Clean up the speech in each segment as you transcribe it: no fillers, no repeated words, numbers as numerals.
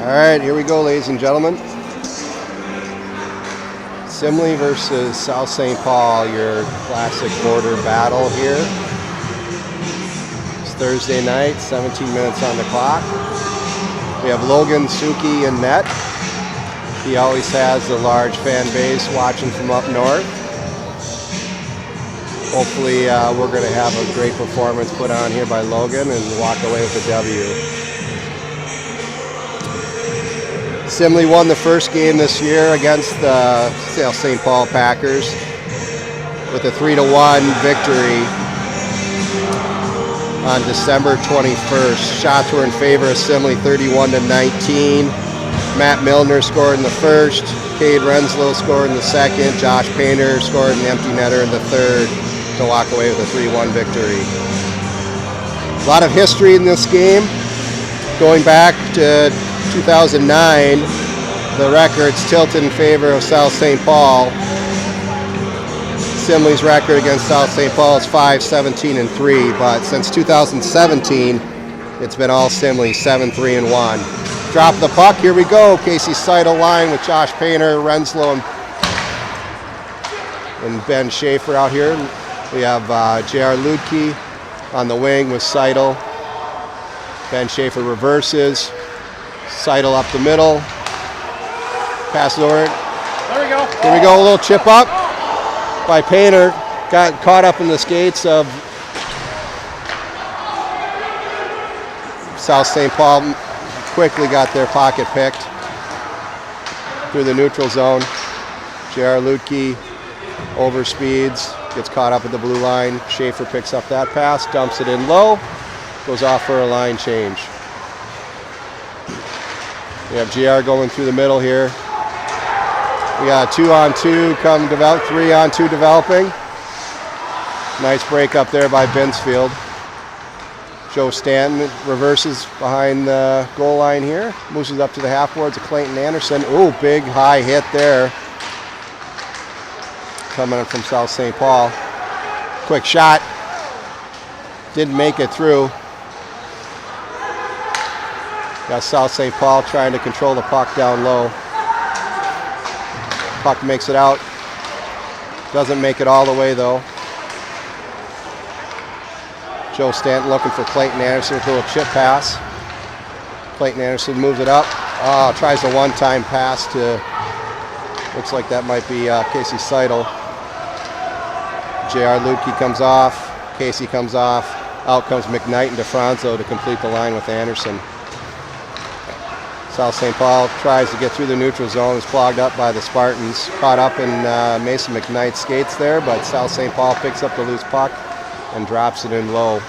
All right, here we go, ladies and gentlemen. Simley versus South St. Paul, your classic border battle here. It's Thursday night, 17 minutes on the clock. We have Logan Suki in net. He always has a large fan base watching from up north. Hopefully we're going to have a great performance put on here by Logan and walk away with a W. Simley won the first game this year against the St. Paul Packers with a 3-1 victory on December 21st. Shots were in favor of Simley, 31-19. Matt Milner scored in the first. Cade Renslow scored in the second. Josh Painter scored an empty netter in the third to walk away with a 3-1 victory. A lot of history in this game. Going back to 2009, the records tilted in favor of South St. Paul. Simley's record against South St. Paul is 5-17-3, but since 2017, it's been all Simley, 7-3-1. Drop the puck, here we go. Casey Seidel line with Josh Painter, Renslow, and Ben Schaefer out here. We have J.R. Ludke on the wing with Seidel. Ben Schaefer reverses. Seidel up the middle. Pass over. There we go. Here we go, a little chip up by Painter. Got caught up in the skates of South St. Paul. Quickly got their pocket picked through the neutral zone. J.R. Ludke overspeeds, gets caught up at the blue line. Schaefer picks up that pass, dumps it in low, goes off for a line change. We have JR going through the middle here. We got 2-on-2 come develop, 3-on-2 developing. Nice break up there by Binsfield. Joe Stanton reverses behind the goal line here. Moves it up to the half boards of Clayton Anderson. Ooh, big high hit there. Coming in from South St. Paul. Quick shot. Didn't make it through. Got South St. Paul trying to control the puck down low. Puck makes it out. Doesn't make it all the way though. Joe Stanton looking for Clayton Anderson with a little chip pass. Clayton Anderson moves it up. Tries a one-time pass to, looks like that might be Casey Seidel. J.R. Ludke comes off. Casey comes off. Out comes McKnight and DeFranco to complete the line with Anderson. South St. Paul tries to get through the neutral zone. Is clogged up by the Spartans. Caught up in Mason McKnight's skates there, but South St. Paul picks up the loose puck and drops it in low.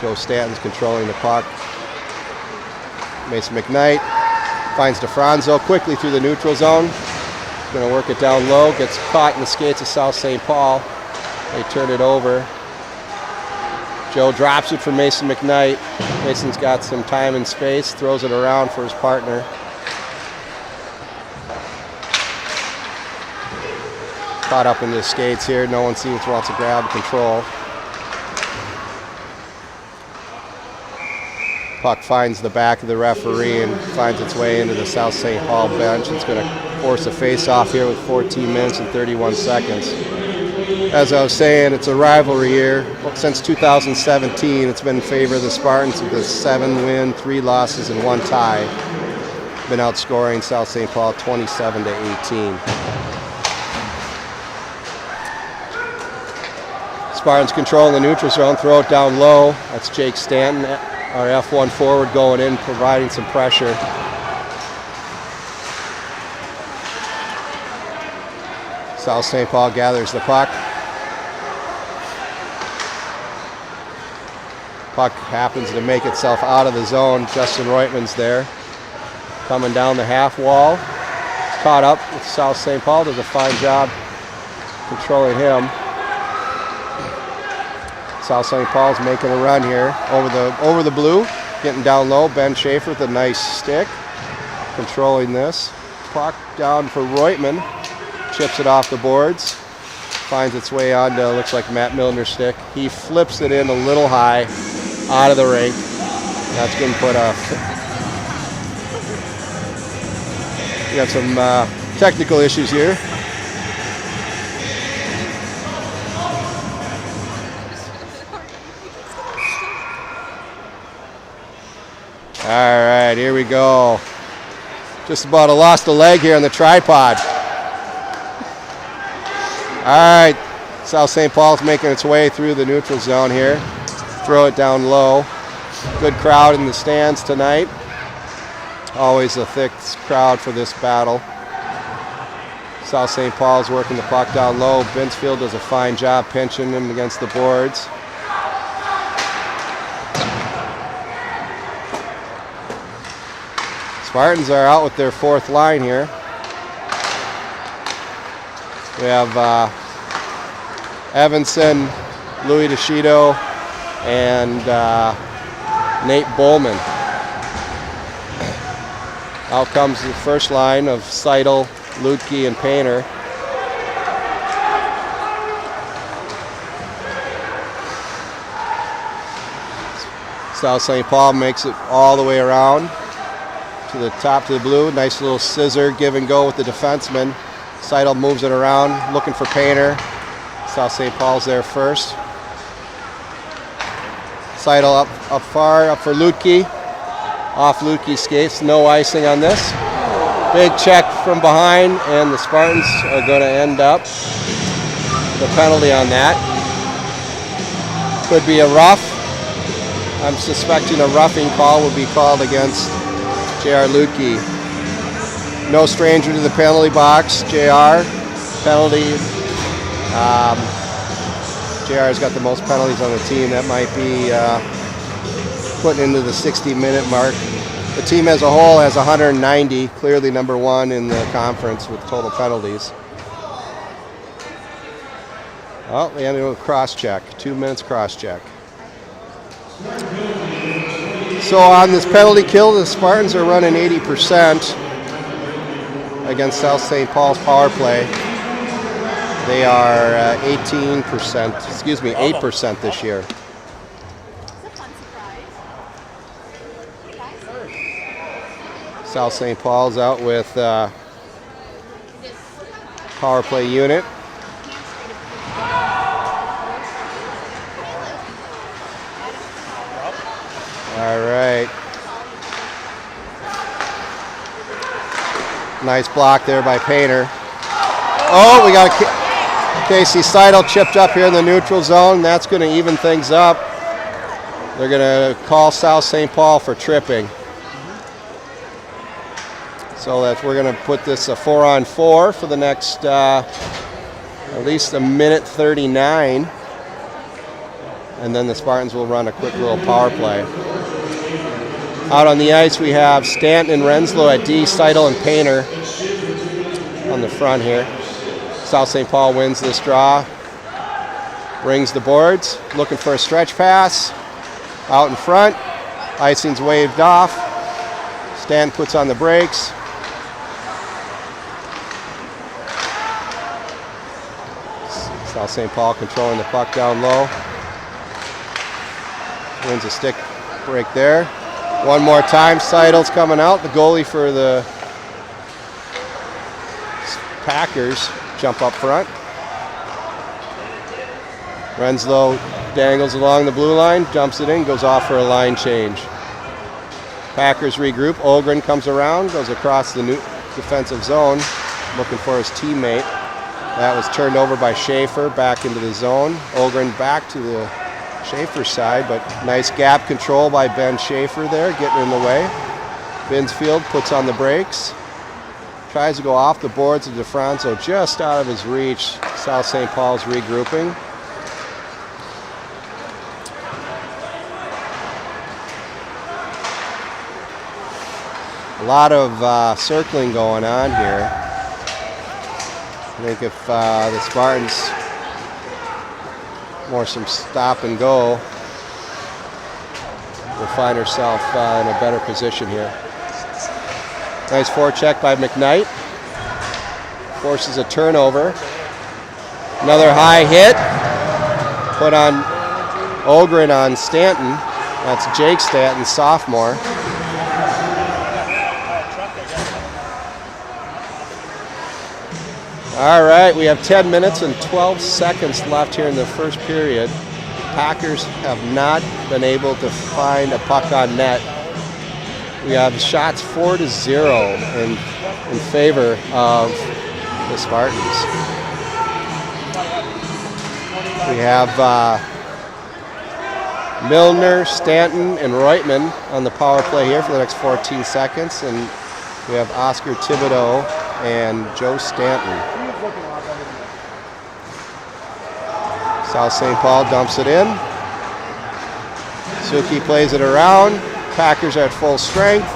Joe Stanton's controlling the puck. Mason McKnight finds DeFranco quickly through the neutral zone. Going to work it down low. Gets caught in the skates of South St. Paul. They turn it over. Joe drops it for Mason McKnight. Mason's got some time and space, throws it around for his partner. Caught up in the skates here. No one seems to want to grab control. Puck finds the back of the referee and finds its way into the South St. Paul bench. It's going to force a face-off here with 14 minutes and 31 seconds. As I was saying, it's a rivalry year. Since 2017, it's been in favor of the Spartans with a 7-win, 3 losses, and 1 tie. Been outscoring South St. Paul 27-18. Spartans control the neutral zone, throw it down low. That's Jake Stanton, our F1 forward, going in, providing some pressure. South St. Paul gathers the puck. Puck happens to make itself out of the zone. Justin Reutman's there. Coming down the half wall. Caught up with South St. Paul. Does a fine job controlling him. South St. Paul's making a run here over the blue. Getting down low. Ben Schaefer with a nice stick. Controlling this. Puck down for Reutman. Chips it off the boards. Finds its way onto, looks like Matt Milner's stick. He flips it in a little high, out of the rink. That's going to put a We got some technical issues here. All right, here we go. Just about lost a leg here on the tripod. All right, South St. Paul's making its way through the neutral zone here. Throw it down low. Good crowd in the stands tonight. Always a thick crowd for this battle. South St. Paul's working the puck down low. Binsfield does a fine job pinching him against the boards. Spartans are out with their fourth line here. We have Evanson, Louis DeShito, and Nate Bowman. Out comes the first line of Seidel, Lutke, and Painter. South St. Paul makes it all the way around to the top to the blue. Nice little scissor give and go with the defenseman. Seidel moves it around, looking for Painter. South St. Paul's there first. Seidel up far, up for Lutke. Off Lutke's skates, no icing on this. Big check from behind, and the Spartans are going to end up the penalty on that. Could be a rough. I'm suspecting a roughing call will be called against J.R. Lutke. No stranger to the penalty box. J.R. penalty. J.R.'s got the most penalties on the team. That might be putting into the 60-minute mark. The team as a whole has 190, clearly number one in the conference with total penalties. Oh, we ended with a cross-check, 2 minutes cross-check. So on this penalty kill, the Spartans are running 80% against South St. Paul's power play. They are 8% this year. South St. Paul's out with power play unit. All right. Nice block there by Painter. Oh, we got Casey Seidel chipped up here in the neutral zone. That's going to even things up. They're going to call South St. Paul for tripping. So that we're going to put this a 4-on-4 for the next at least a minute 39. And then the Spartans will run a quick little power play. Out on the ice we have Stanton and Renslow at D, Seidel and Painter on the front here. South St. Paul wins this draw. Rings the boards, looking for a stretch pass. Out in front, icing's waved off. Stanton puts on the brakes. South St. Paul controlling the puck down low. Wins a stick break there. One more time, Seidel's coming out. The goalie for the Packers jump up front. Renslow dangles along the blue line, dumps it in, goes off for a line change. Packers regroup. Ogren comes around, goes across the new defensive zone, looking for his teammate. That was turned over by Schaefer, back into the zone. Ogren back to the Schaefer side, but nice gap control by Ben Schaefer there, getting in the way. Binsfield puts on the brakes. Tries to go off the boards of DeFranco, just out of his reach. South St. Paul's regrouping. A lot of circling going on here. I think if the Spartans more some stop and go, we'll find ourselves in a better position here. Nice forecheck by McKnight. Forces a turnover. Another high hit. Put on Ogren on Stanton. That's Jake Stanton, sophomore. All right, we have 10 minutes and 12 seconds left here in the first period. Packers have not been able to find a puck on net. We have shots 4-0 in favor of the Spartans. We have Milner, Stanton, and Reutemann on the power play here for the next 14 seconds. And we have Oscar Thibodeau and Joe Stanton. South St. Paul dumps it in. Suki plays it around. Packers are at full strength.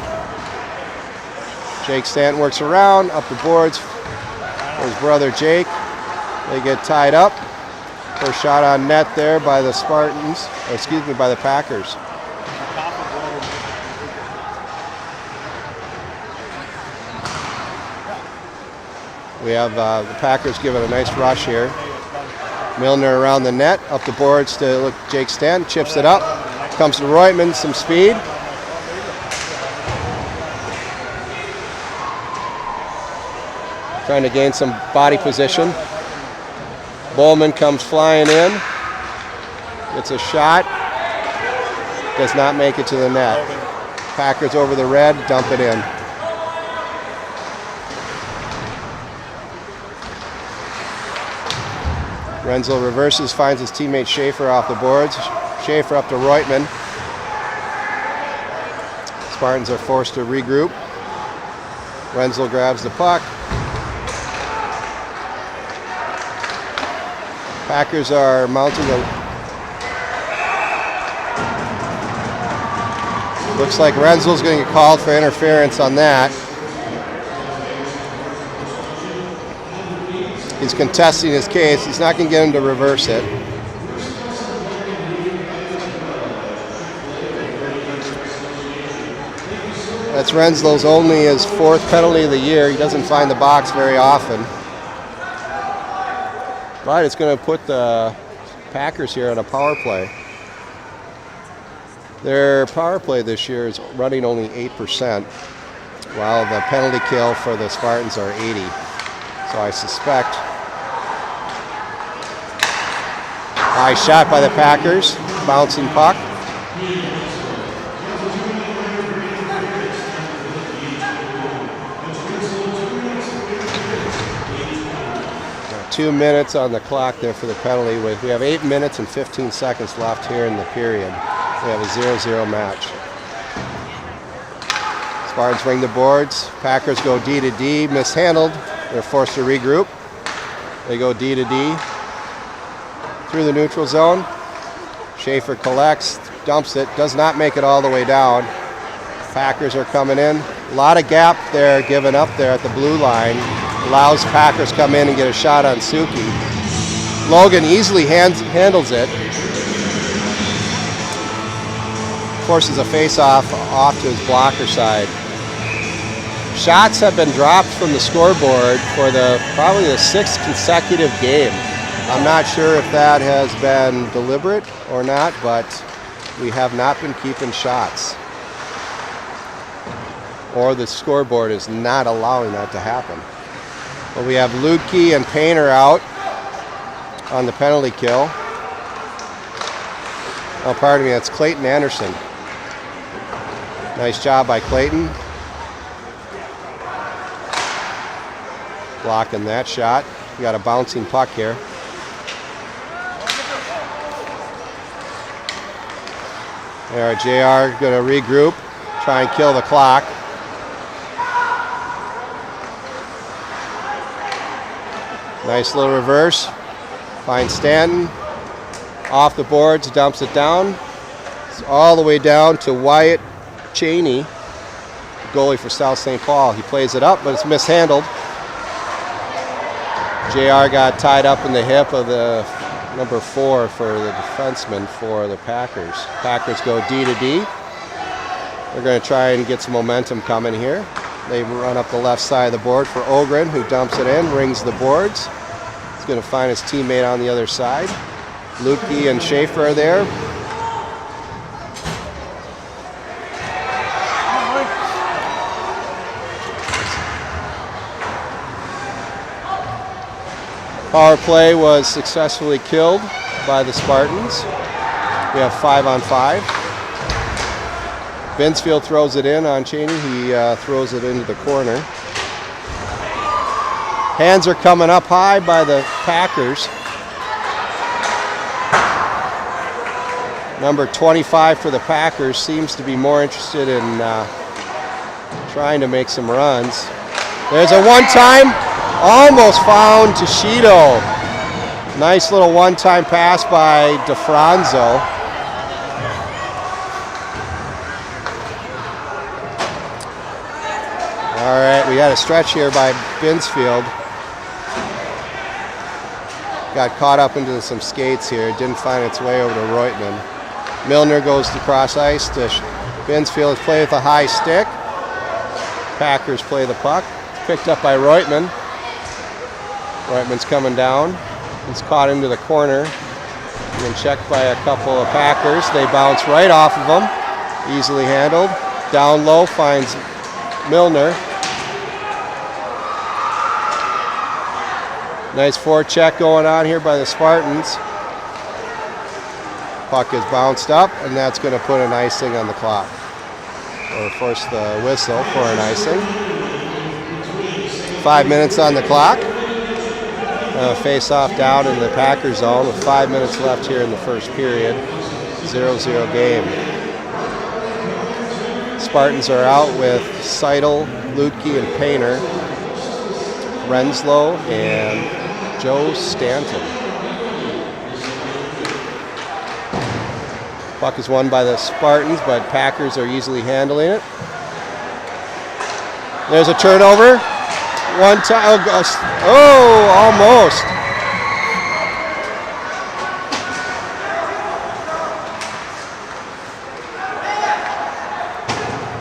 Jake Stanton works around, up the boards for his brother Jake. They get tied up. First shot on net there by the Spartans, or excuse me, by the Packers. We have the Packers giving a nice rush here. Milner around the net, up the boards to look Jake Stanton, chips it up. Comes to Reutemann, some speed. Trying to gain some body position. Bowman comes flying in. Gets a shot. Does not make it to the net. Packers over the red, dump it in. Renzel reverses, finds his teammate Schaefer off the boards. Schaefer up to Reutemann. Spartans are forced to regroup. Renzel grabs the puck. Packers are mounting a... Looks like Renzel's going to get called for interference on that. He's contesting his case. He's not going to get him to reverse it. That's Renzel's only his 4th penalty of the year. He doesn't find the box very often. But it's going to put the Packers here on a power play. Their power play this year is running only 8%, while the penalty kill for the Spartans are 80. So I suspect high shot by the Packers, bouncing puck. Now 2 minutes on the clock there for the penalty. We have 8 minutes and 15 seconds left here in the period. We have a 0-0 match. Spartans ring the boards. Packers go D to D, mishandled. They're forced to regroup. They go D to D through the neutral zone. Schaefer collects, dumps it, does not make it all the way down. Packers are coming in. A lot of gap there given up there at the blue line. Allows Packers come in and get a shot on Suki. Logan easily handles it. Forces a face-off off to his blocker side. Shots have been dropped from the scoreboard for probably the 6th consecutive game. I'm not sure if that has been deliberate or not, but we have not been keeping shots. Or the scoreboard is not allowing that to happen. But we have Ludke and Painter out on the penalty kill. Oh, pardon me, that's Clayton Anderson. Nice job by Clayton. Blocking that shot. We got a bouncing puck here. There, JR going to regroup, try and kill the clock. Nice little reverse. Finds Stanton. Off the boards, dumps it down. It's all the way down to Wyatt Cheney, goalie for South St. Paul. He plays it up, but it's mishandled. JR got tied up in the hip of the number 4 for the defenseman for the Packers. Packers go D to D. They're going to try and get some momentum coming here. They run up the left side of the board for Ogren, who dumps it in, rings the boards. He's going to find his teammate on the other side. Lukey and Schaefer are there. Power play was successfully killed by the Spartans. We have 5-on-5. Binsfield throws it in on Cheney. He throws it into the corner. Hands are coming up high by the Packers. Number 25 for the Packers seems to be more interested in trying to make some runs. There's a one-time, almost found Toshido. Nice little one-time pass by DeFranzo. All right, we had a stretch here by Binsfield. Got caught up into some skates here. Didn't find its way over to Reutemann. Milner goes to cross ice to Binsfield. Play with a high stick. Packers play the puck. It's picked up by Reutemann. Reutemann's coming down. It's caught into the corner. And then checked by a couple of Packers. They bounce right off of him. Easily handled. Down low finds Milner. Nice forecheck going on here by the Spartans. Puck is bounced up, and that's going to put an icing on the clock. Or force the whistle for an icing. 5 minutes on the clock. Face-off down in the Packer zone with 5 minutes left here in the first period. 0-0 game. Spartans are out with Seidel, Lutke, and Painter. Renslow and Joe Stanton. Puck is won by the Spartans, but Packers are easily handling it. There's a turnover. One time. Oh, almost.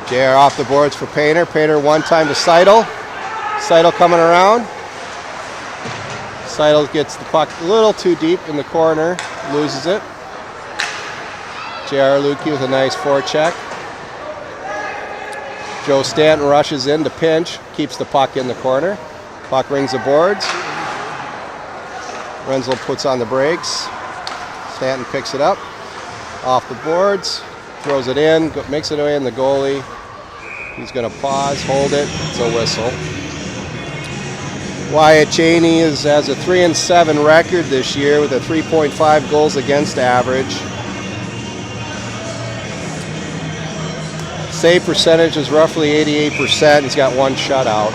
JR off the boards for Painter. Painter one time to Seidel. Seidel coming around. Seidel gets the puck a little too deep in the corner, loses it. J.R. Lukey with a nice forecheck. Joe Stanton rushes in to pinch, keeps the puck in the corner. Puck rings the boards. Renslow puts on the brakes. Stanton picks it up, off the boards, throws it in, makes it away in the goalie. He's going to pause, hold it, it's a whistle. Wyatt Cheney has a 3-7 record this year with a 3.5 goals against average. Save percentage is roughly 88%. He's got one shutout.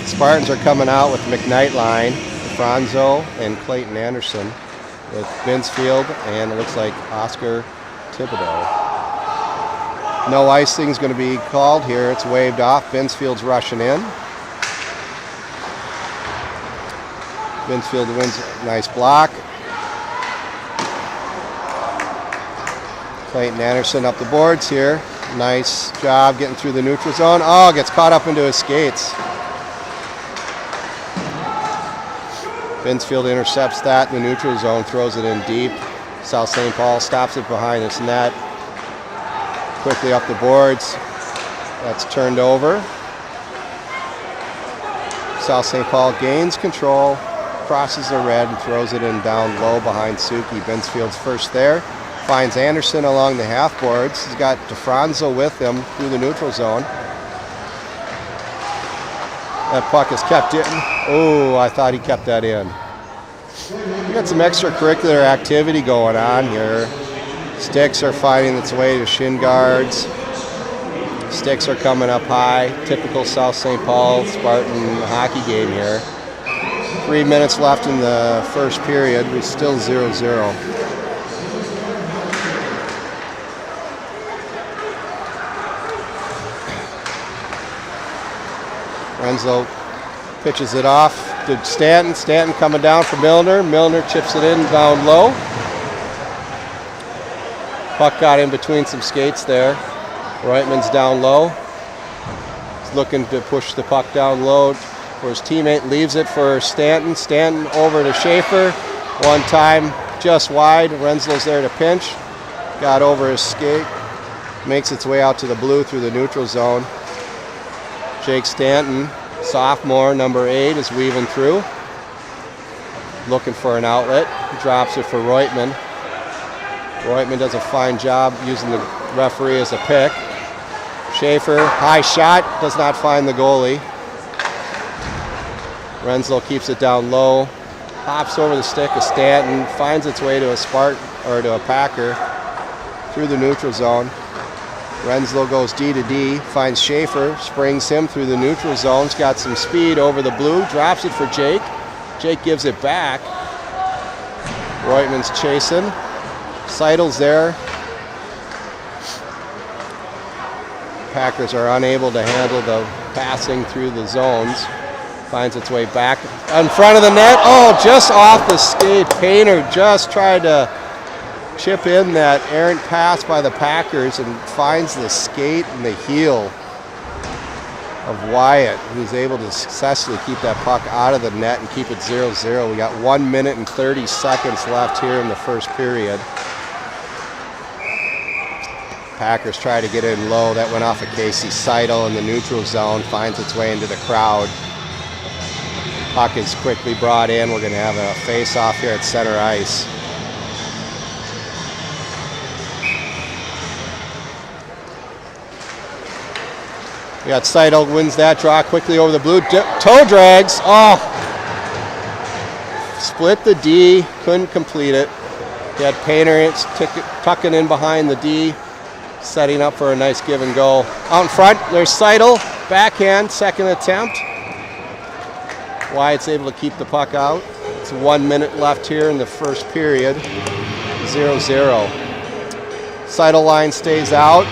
Spartans are coming out with McKnight line, Franzo and Clayton Anderson with Binsfield and it looks like Oscar Thibodeau. No icing is going to be called here. It's waved off. Binsfield's rushing in. Binsfield wins a nice block. Clayton Anderson up the boards here. Nice job getting through the neutral zone. Oh, gets caught up into his skates. Binsfield intercepts that in the neutral zone, throws it in deep. South St. Paul stops it behind its net. Quickly up the boards. That's turned over. South St. Paul gains control, crosses the red, and throws it in down low behind Suki. Binsfield's first there. Finds Anderson along the half boards. He's got DeFranzo with him through the neutral zone. That puck is kept in. Oh, I thought he kept that in. We got some extracurricular activity going on here. Sticks are finding its way to shin guards. Sticks are coming up high. Typical South St. Paul Spartan hockey game here. 3 minutes left in the first period. We're still 0-0. Renslow pitches it off to Stanton. Stanton coming down for Milner. Milner chips it in down low. Puck got in between some skates there. Reutemann's down low. He's looking to push the puck down low for his teammate. Leaves it for Stanton. Stanton over to Schaefer. One time just wide. Renslow's there to pinch. Got over his skate. Makes its way out to the blue through the neutral zone. Jake Stanton Sophomore, number 8, is weaving through. Looking for an outlet. Drops it for Reutman. Reutman does a fine job using the referee as a pick. Schaefer, high shot, does not find the goalie. Renslow keeps it down low. Hops over the stick of Stanton, finds its way to a Spartan or to a Packer through the neutral zone. Renslow goes D to D, finds Schaefer, springs him through the neutral zone. He's got some speed over the blue, drops it for Jake. Jake gives it back. Reutman's chasing. Seidel's there. Packers are unable to handle the passing through the zones. Finds its way back in front of the net. Oh, just off the skate. Painter just tried to chip in that errant pass by the Packers and finds the skate and the heel of Wyatt, who's able to successfully keep that puck out of the net and keep it 0-0. We got 1 minute and 30 seconds left here in the first period. Packers try to get in low. That went off of Casey Seidel in the neutral zone. Finds its way into the crowd. Puck is quickly brought in. We're going to have a face-off here at center ice. We got Seidel wins that draw quickly over the blue. Toe drags. Oh! Split the D. Couldn't complete it. He had Painter tucking in behind the D, setting up for a nice give and go. Out in front, there's Seidel. Backhand, second attempt. Wyatt's able to keep the puck out. It's 1 minute left here in the first period. 0-0. Seidel line stays out.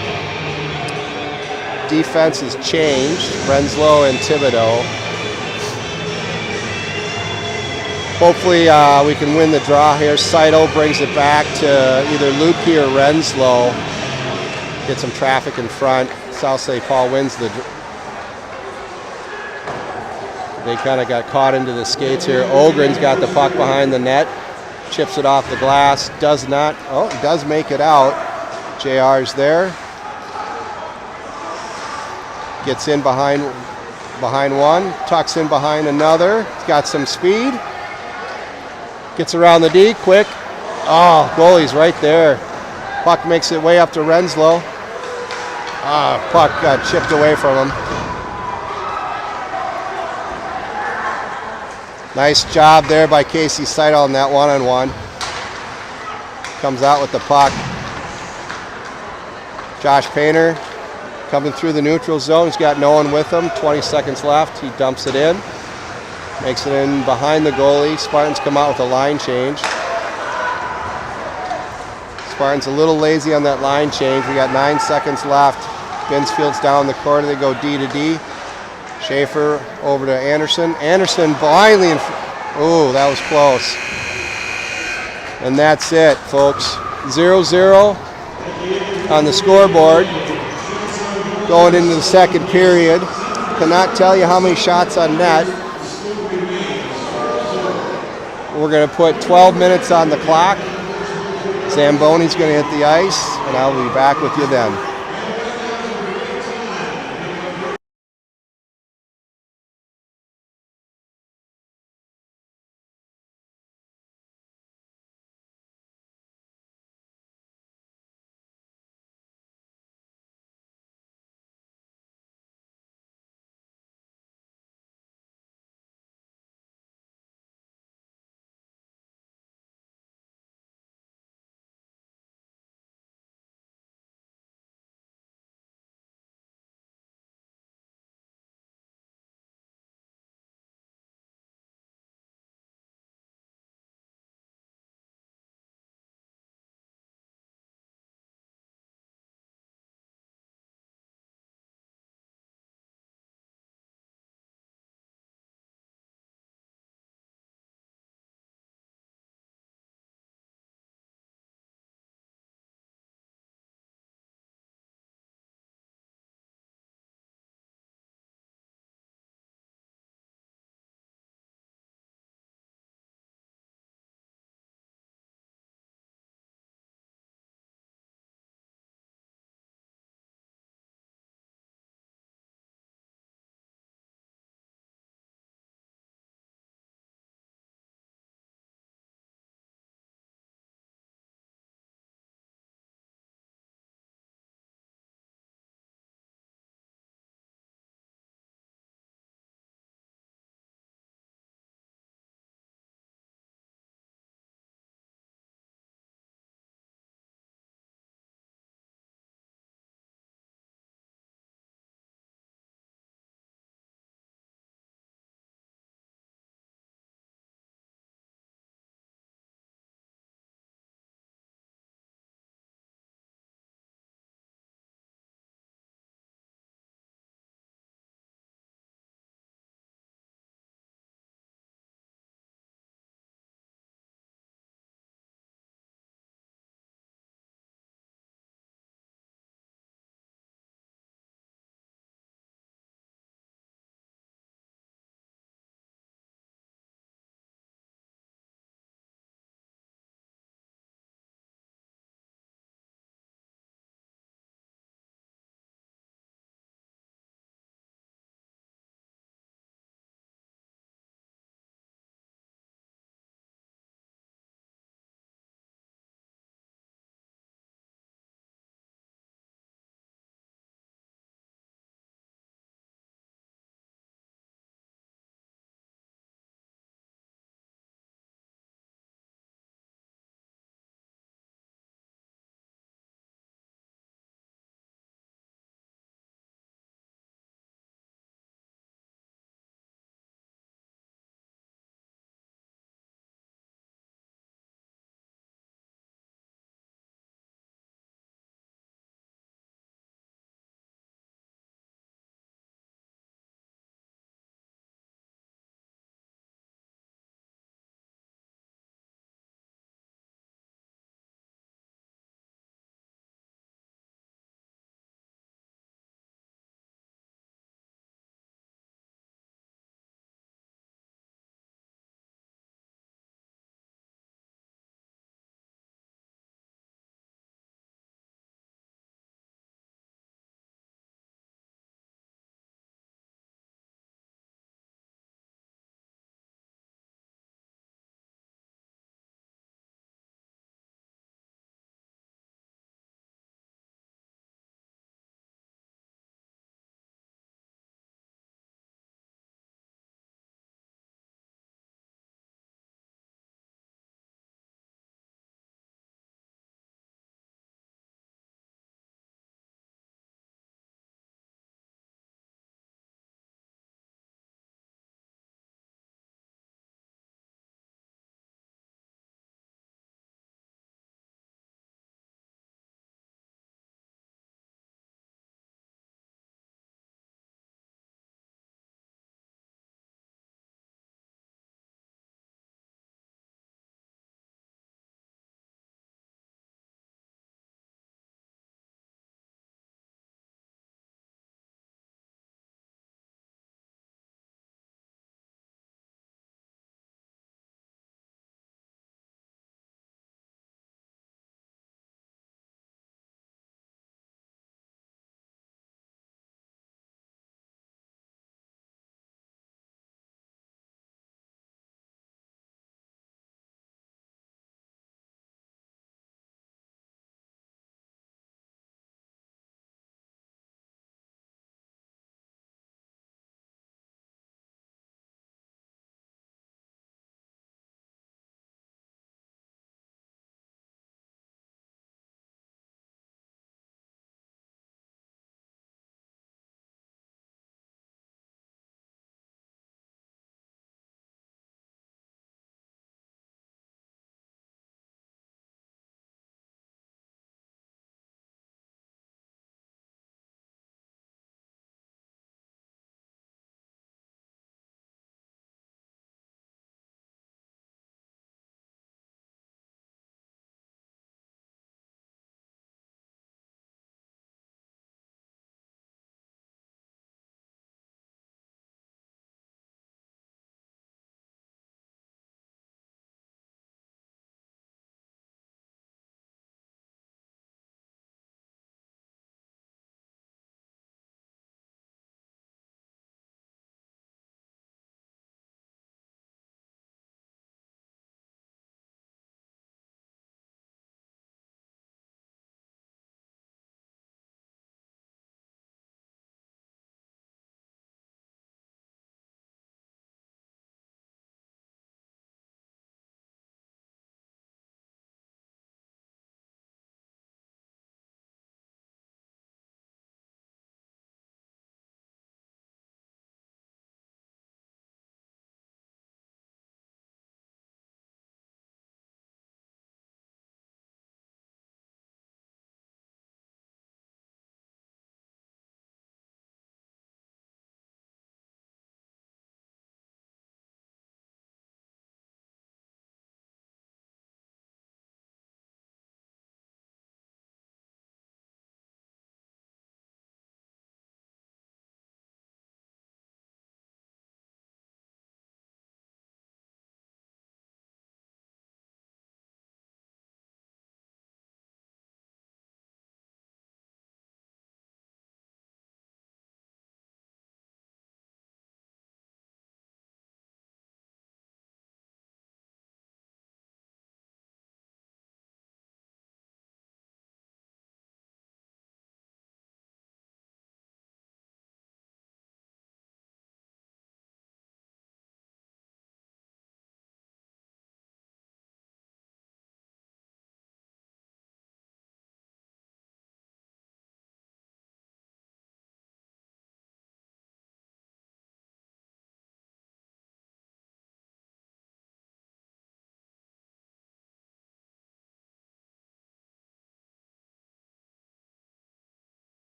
Defense has changed. Renslow and Thibodeau. Hopefully we can win the draw here. Seidel brings it back to either Lupke or Renslow. Get some traffic in front. South St. Paul wins the draw. They kind of got caught into the skates here. Ogren's got the puck behind the net. Chips it off the glass. Does not. Oh, does make it out. JR's there. Gets in behind one. Tucks in behind another. He's got some speed. Gets around the D. Quick. Oh, goalie's right there. Puck makes it way up to Renslow. Puck got chipped away from him. Nice job there by Casey Seidel on that one-on-one. Comes out with the puck. Josh Painter coming through the neutral zone. He's got no one with him. 20 seconds left. He dumps it in. Makes it in behind the goalie. Spartans come out with a line change. Spartans a little lazy on that line change. We got 9 seconds left. Binsfield's down the corner. They go D to D. Schaefer over to Anderson. Anderson blindly in oh, that was close. And that's it, folks. 0-0 on the scoreboard. Going into the second period. Cannot tell you how many shots on net. We're going to put 12 minutes on the clock. Zamboni's going to hit the ice, and I'll be back with you then.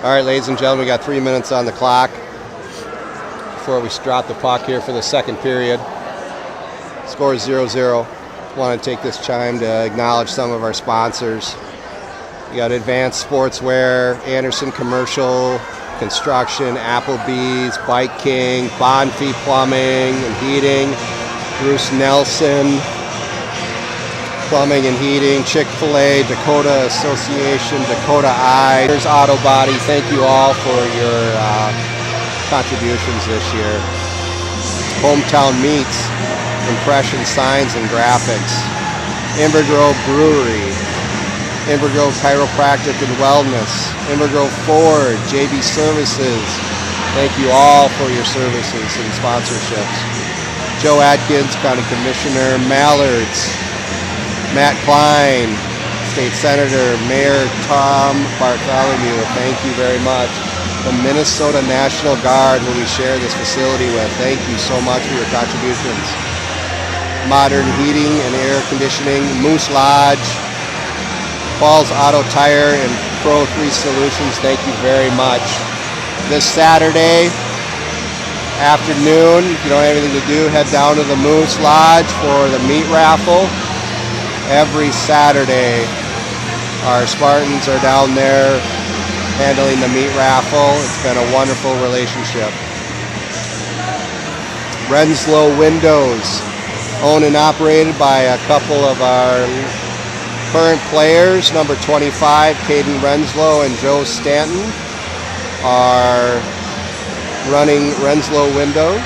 All right, ladies and gentlemen, we got 3 minutes on the clock before we drop the puck here for the second period. Score is 0-0. Want to take this time to acknowledge some of our sponsors. We got Advanced Sportswear, Anderson Commercial Construction, Applebee's, Bike King, Bonfee Plumbing and Heating, Bruce Nelson Plumbing and Heating, Chick-fil-A, Dakota Association, Dakota Eye, there's Auto Body. Thank you all for your contributions this year. Hometown Meats, Impression Signs and Graphics, Invergrove Brewery, Invergrove Chiropractic and Wellness, Invergrove Ford, JB Services. Thank you all for your services and sponsorships. Joe Atkins, County Commissioner, Mallards, Matt Klein, State Senator, Mayor Tom Bartholomew, thank you very much. The Minnesota National Guard, who we share this facility with, thank you so much for your contributions. Modern Heating and Air Conditioning, Moose Lodge, Paul's Auto Tire and Pro 3 Solutions, thank you very much. This Saturday afternoon, if you don't have anything to do, head down to the Moose Lodge for the meat raffle. Every Saturday, our Spartans are down there handling the meat raffle. It's been a wonderful relationship. Renslow Windows, owned and operated by a couple of our current players. Number 25, Caden Renslow and Joe Stanton, are running Renslow Windows.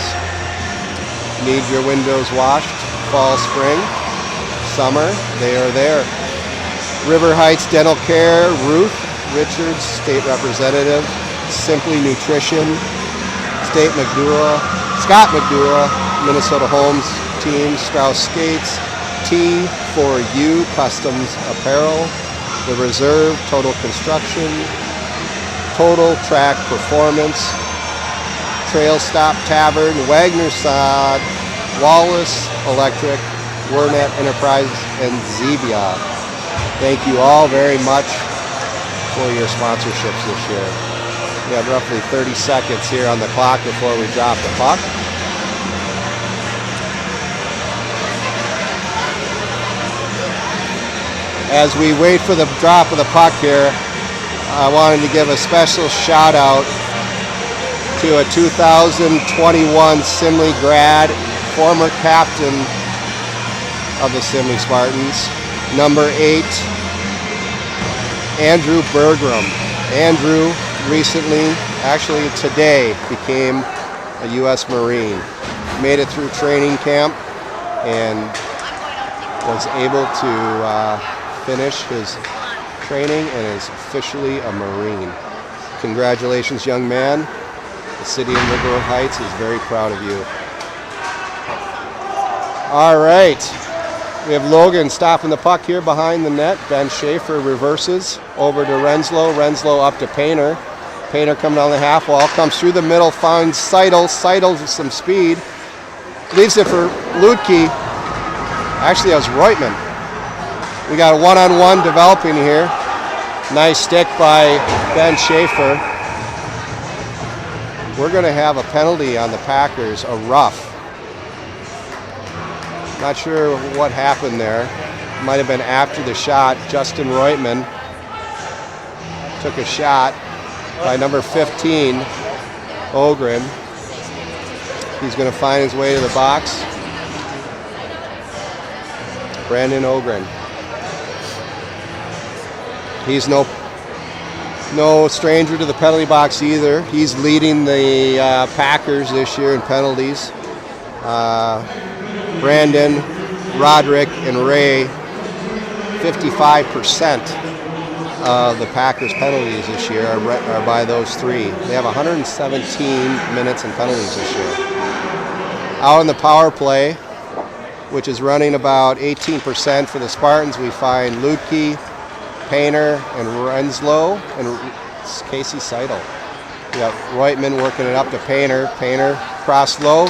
Need your windows washed, fall, spring, summer, they are there. River Heights Dental Care, Ruth Richards, State Representative. Simply Nutrition, Scott McDura, Minnesota Homes Team, Strauss Skates, T4U Customs Apparel, The Reserve, Total Construction, Total Track Performance, Trail Stop Tavern, Wagner Sod, Wallace Electric, Wernet Enterprises, and Zebia. Thank you all very much for your sponsorships this year. We have roughly 30 seconds here on the clock before we drop the puck. As we wait for the drop of the puck here, I wanted to give a special shout out to a 2021 Simley grad, former captain of the Simley Spartans, number 8, Andrew Bergram. Andrew recently, actually today, became a U.S. Marine. Made it through training camp and was able to finish his training and is officially a Marine. Congratulations, young man. The city of River Heights is very proud of you. All right. We have Logan stopping the puck here behind the net. Ben Schaefer reverses over to Renslow. Renslow up to Painter. Painter coming down the half wall. Comes through the middle, finds Seidel. Seidel with some speed. Leaves it for Ludke. Actually, that was Reutemann. We got a one-on-one developing here. Nice stick by Ben Schaefer. We're going to have a penalty on the Packers, a rough. Not sure what happened there. Might have been after the shot. Justin Reutemann took a shot by number 15, Ogren. He's going to find his way to the box. Brandon Ogren. He's no stranger to the penalty box either. He's leading the Packers this year in penalties. Brandon, Roderick, and Ray, 55% of the Packers' penalties this year are by those three. They have 117 minutes in penalties this year. Out on the power play, which is running about 18% for the Spartans, we find Ludke, Painter, and Renslow, and Casey Seidel. We got Reutemann working it up to Painter. Painter cross low.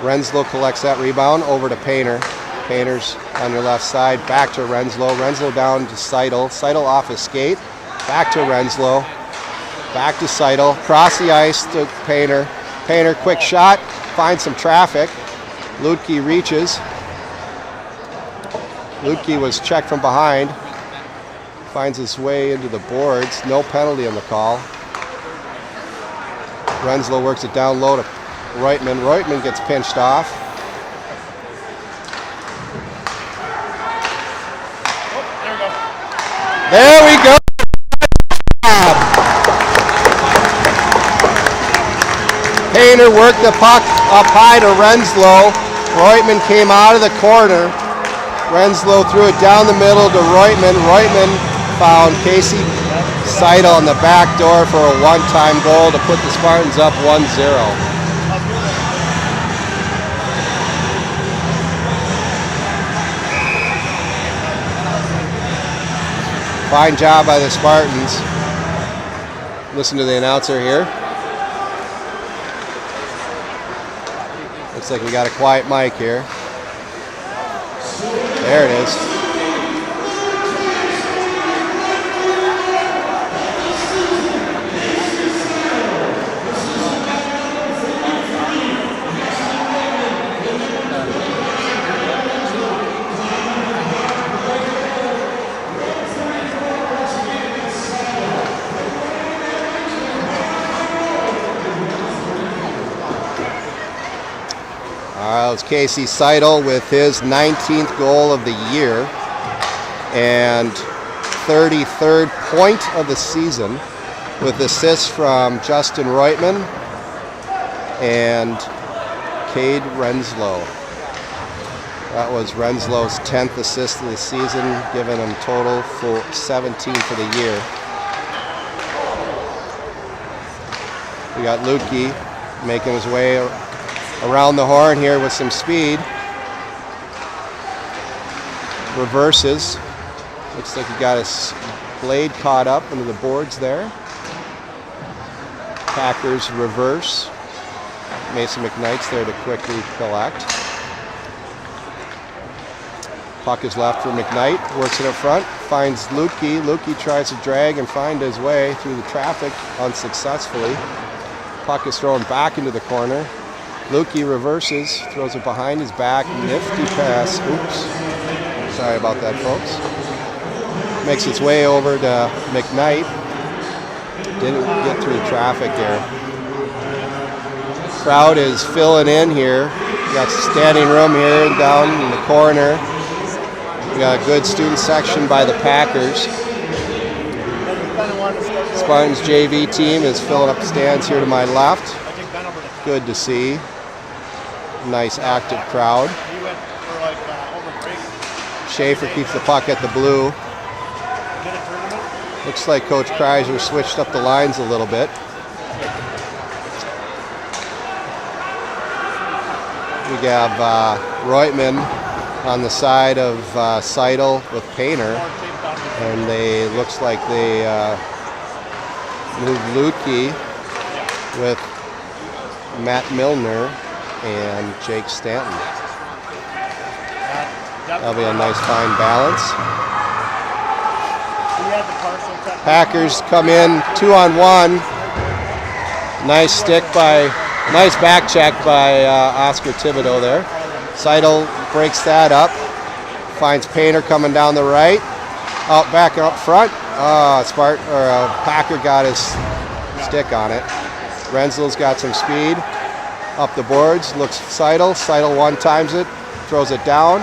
Renslow collects that rebound over to Painter. Painter's on your left side, back to Renslow. Renslow down to Seidel. Seidel off his skate. Back to Renslow. Back to Seidel. Cross the ice to Painter. Painter, quick shot. Finds some traffic. Ludke reaches. Ludke was checked from behind. Finds his way into the boards. No penalty on the call. Renslow works it down low to Reutman. Reutman gets pinched off. There we go. Painter worked the puck up high to Renslow. Reutman came out of the corner. Renslow threw it down the middle to Reutman. Reutman found Casey Seidel on the back door for a one-time goal to put the Spartans up 1-0. Fine job by the Spartans. Listen to the announcer here. Looks like we got a quiet mic here. There it is. It was Casey Seidel with his 19th goal of the year and 33rd point of the season, with assists from Justin Reutman and Cade Renslow. That was Renslow's 10th assist of the season, giving him total for 17 for the year. We got Ludke making his way around the horn here with some speed. Reverses. Looks like he got his blade caught up into the boards there. Packers reverse. Mason McKnight's there to quickly collect. Puck is left for McKnight. Works it up front. Finds Ludke. Ludke tries to drag and find his way through the traffic unsuccessfully. Puck is thrown back into the corner. Ludke reverses, throws it behind his back, nifty pass. Oops. Sorry about that, folks. Makes its way over to McKnight. Didn't get through the traffic there. Crowd is filling in here. We got standing room here down in the corner. We got a good student section by the Packers. Spartans JV team is filling up the stands here to my left. Good to see. Nice active crowd. Schaefer keeps the puck at the blue. Looks like Coach Kreiser switched up the lines a little bit. We have Reutman on the side of Seidel with Painter, and they looks like they moved Ludke with Matt Milner and Jake Stanton. That'll be a nice fine balance. Packers come in 2-on-1. Nice stick by, nice back check by Oscar Thibodeau there. Seidel breaks that up. Finds Painter coming down the right. Out back up front. Packer got his stick on it. Renslow's got some speed. Up the boards, looks Seidel. Seidel one-times it, throws it down.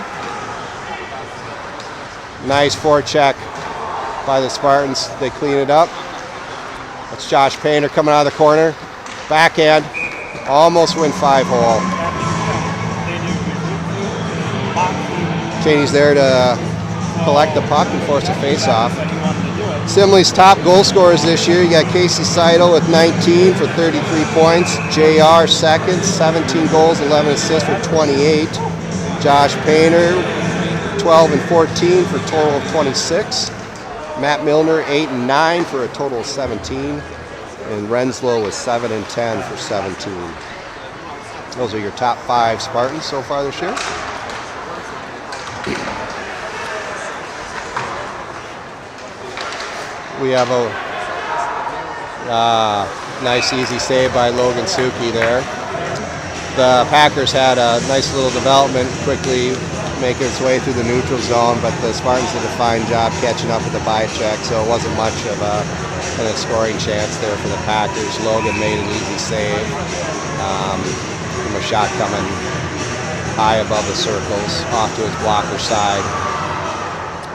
Nice forecheck by the Spartans. They clean it up. That's Josh Painter coming out of the corner. Backhand, almost win 5-hole. Cheney's there to collect the puck and force a face-off. Simley's top goal scorers this year, you got Casey Seidel with 19 for 33 points. JR second, 17 goals, 11 assists for 28. Josh Painter, 12 and 14 for a total of 26. Matt Milner, 8 and 9 for a total of 17. And Renslow was 7 and 10 for 17. Those are your top 5 Spartans so far this year. We have a nice easy save by Logan Suki there. The Packers had a nice little development, quickly making its way through the neutral zone, but the Spartans did a fine job catching up with the bye check, so it wasn't much of a kind of scoring chance there for the Packers. Logan made an easy save from a shot coming high above the circles, off to his blocker side.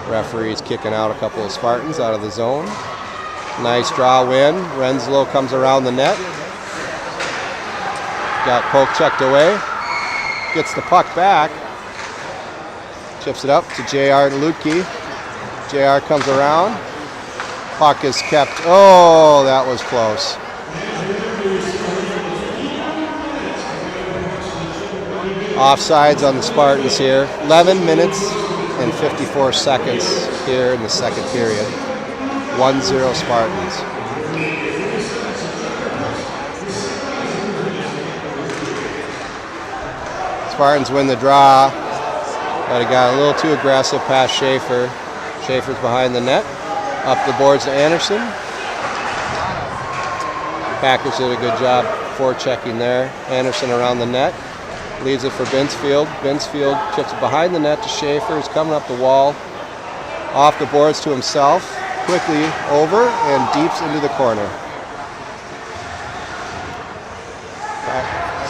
Referee's kicking out a couple of Spartans out of the zone. Nice draw win. Renslow comes around the net. Got poke checked away. Gets the puck back. Chips it up to JR Lutke. JR comes around. Puck is kept. Oh, that was close. Offsides on the Spartans here. 11 minutes and 54 seconds here in the second period. 1-0 Spartans. Spartans win the draw, but it got a little too aggressive past Schaefer. Schaefer's behind the net. Up the boards to Anderson. Packers did a good job forechecking there. Anderson around the net. Leaves it for Binsfield. Binsfield chips it behind the net to Schaefer. He's coming up the wall. Off the boards to himself. Quickly over and deeps into the corner.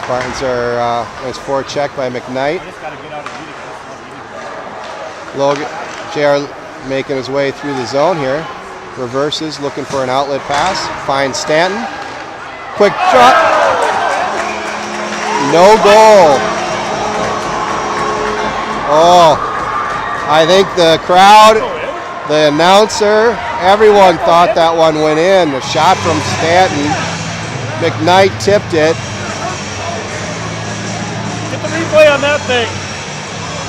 Spartans are nice forecheck by McKnight. Logan JR making his way through the zone here. Reverses, looking for an outlet pass. Finds Stanton. Quick shot. No goal. Oh, I think the crowd, the announcer, everyone thought that one went in. The shot from Stanton. McKnight tipped it. Get the replay on that thing.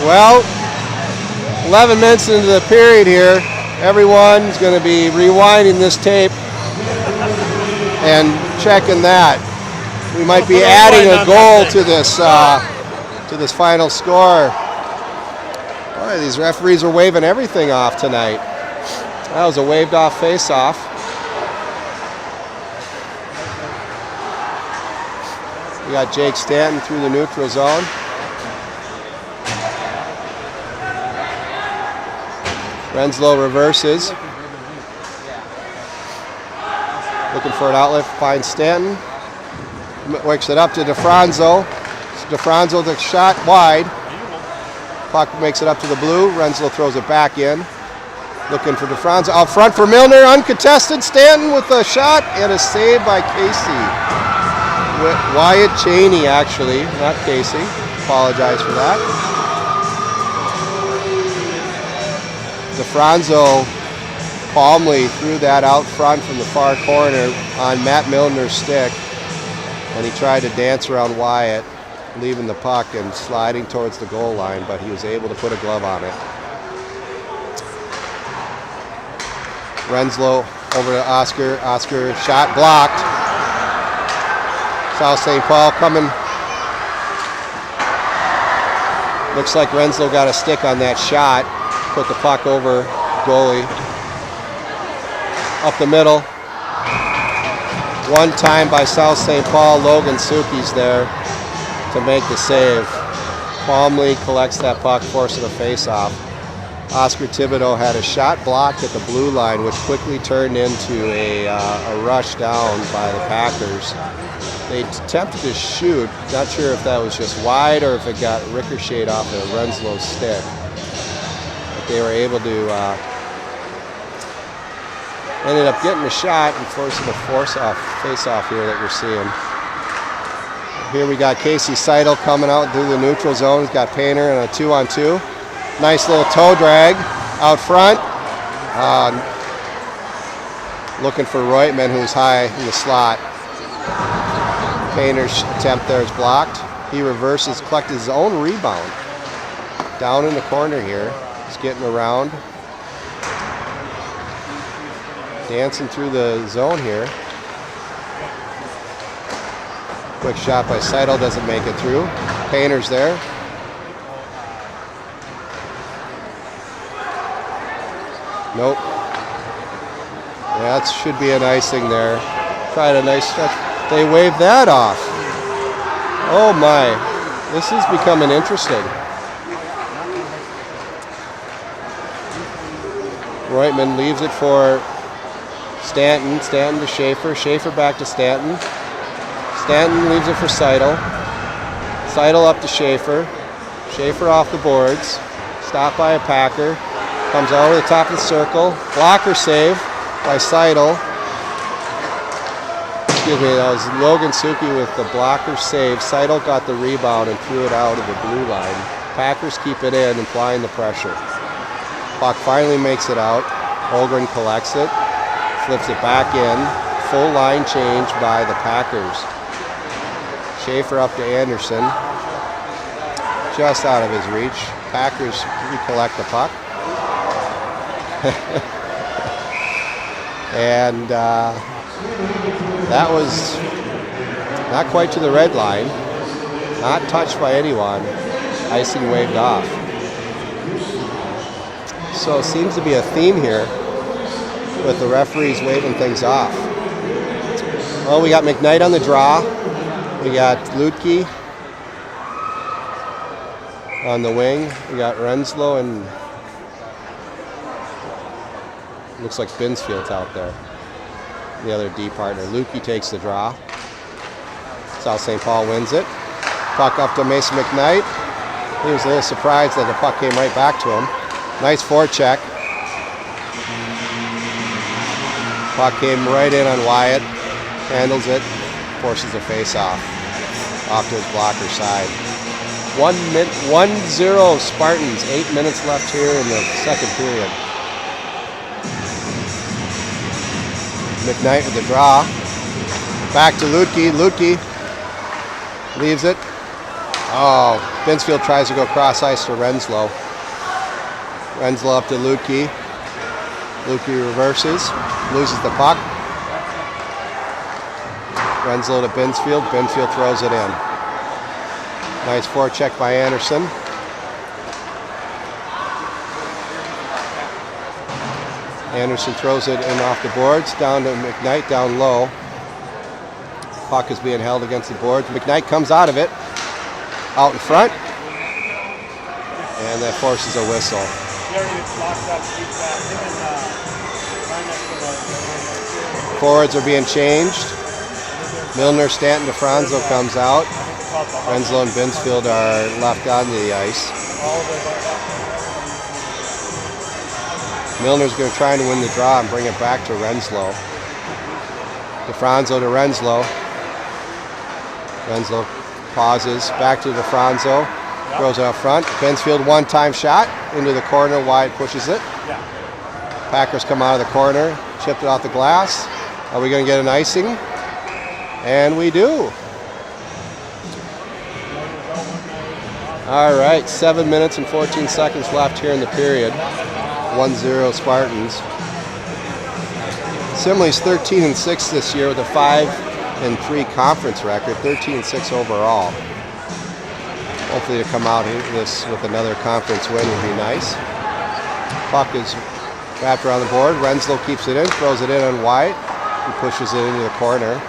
Well, 11 minutes into the period here, everyone's going to be rewinding this tape and checking that. We might be adding a goal to this final score. Boy, these referees are waving everything off tonight. That was a waved off face-off. We got Jake Stanton through the neutral zone. Renslow reverses. Looking for an outlet, finds Stanton. Wakes it up to DeFranzo. DeFranzo the shot wide. Puck makes it up to the blue. Renslow throws it back in. Looking for DeFranzo. Out front for Milner. Uncontested. Stanton with a shot and a save by Casey. Wyatt Cheney, actually, not Casey. Apologize for that. DeFranzo calmly threw that out front from the far corner on Matt Milner's stick. And he tried to dance around Wyatt, leaving the puck and sliding towards the goal line, but he was able to put a glove on it. Renslow over to Oscar. Oscar shot blocked. South St. Paul coming. Looks like Renslow got a stick on that shot. Put the puck over goalie. Up the middle. One time by South St. Paul. Logan Suki's there to make the save. Calmly collects that puck, forcing a face-off. Oscar Thibodeau had a shot blocked at the blue line, which quickly turned into a rush down by the Packers. They attempted to shoot. Not sure if that was just wide or if it got ricocheted off of Renslow's stick. But they were able to ended up getting a shot and forcing a face-off here that we're seeing. Here we got Casey Seidel coming out through the neutral zone. He's got Painter in a 2-on-2. Nice little toe drag out front. Looking for Reutman, who's high in the slot. Painter's attempt there is blocked. He reverses, collected his own rebound. Down in the corner here. He's getting around. Dancing through the zone here. Quick shot by Seidel, doesn't make it through. Painter's there. Nope. Yeah, that should be an icing there. Tried a nice stretch. They waved that off. Oh my, this is becoming interesting. Reutemann leaves it for Stanton. Stanton to Schaefer. Schaefer back to Stanton. Stanton leaves it for Seidel. Seidel up to Schaefer. Schaefer off the boards. Stopped by a Packer. Comes over the top of the circle. Blocker save by Seidel. Excuse me, that was Logan Suki with the blocker save. Seidel got the rebound and threw it out of the blue line. Packers keep it in, applying the pressure. Puck finally makes it out. Holgren collects it. Flips it back in. Full line change by the Packers. Schaefer up to Anderson. Just out of his reach. Packers recollect the puck. And that was not quite to the red line. Not touched by anyone. Icing waved off. So it seems to be a theme here with the referees waving things off. Well, we got McKnight on the draw. We got Lutke on the wing. We got Renslow and looks like Binsfield's out there. The other D partner. Lutke takes the draw. South St. Paul wins it. Puck up to Mason McKnight. He was a little surprised that the puck came right back to him. Nice forecheck. Puck came right in on Wyatt. Handles it. Forces a face-off. Off to his blocker side. 1-0 Spartans. 8 minutes left here in the second period. McKnight with the draw. Back to Lutke. Lutke leaves it. Oh, Binsfield tries to go cross ice to Renslow. Renslow up to Lutke. Lutke reverses. Loses the puck. Renslow to Binsfield. Binsfield throws it in. Nice forecheck by Anderson. Anderson throws it in off the boards, down to McKnight, down low. Puck is being held against the boards. McKnight comes out of it, out in front, and that forces a whistle. Forwards are being changed. Milner, Stanton, DeFranco comes out. Renslow and Binsfield are left on the ice. Milner's going to try to win the draw and bring it back to Renslow. DeFranco to Renslow. Renslow pauses, back to DeFranco. Throws it up front. Binsfield one-time shot into the corner. Wyatt pushes it. Packers come out of the corner, chipped it off the glass. Are we going to get an icing? And we do. All right, 7 minutes and 14 seconds left here in the period. 1-0 Spartans. Simley's 13-6 this year with a 5-3 conference record, 13-6 overall. Hopefully to come out this with another conference win would be nice. Puck is wrapped around the board. Renslow keeps it in, throws it in on Wyatt. He pushes it into the corner.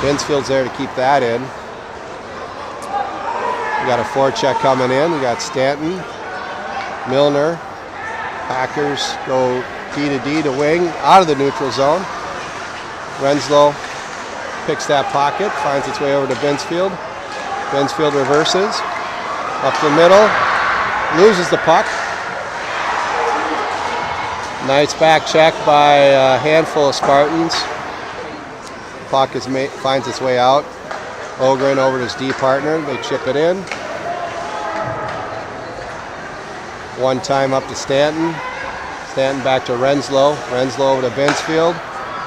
Binsfield's there to keep that in. We got a forecheck coming in. We got Stanton, Milner. Packers go D to D to wing, out of the neutral zone. Renslow picks that pocket, finds its way over to Binsfield. Binsfield reverses, up the middle, loses the puck. Nice back check by a handful of Spartans. Puck finds its way out. Ogren over to his D partner, they chip it in. One time up to Stanton. Stanton back to Renslow. Renslow over to Binsfield.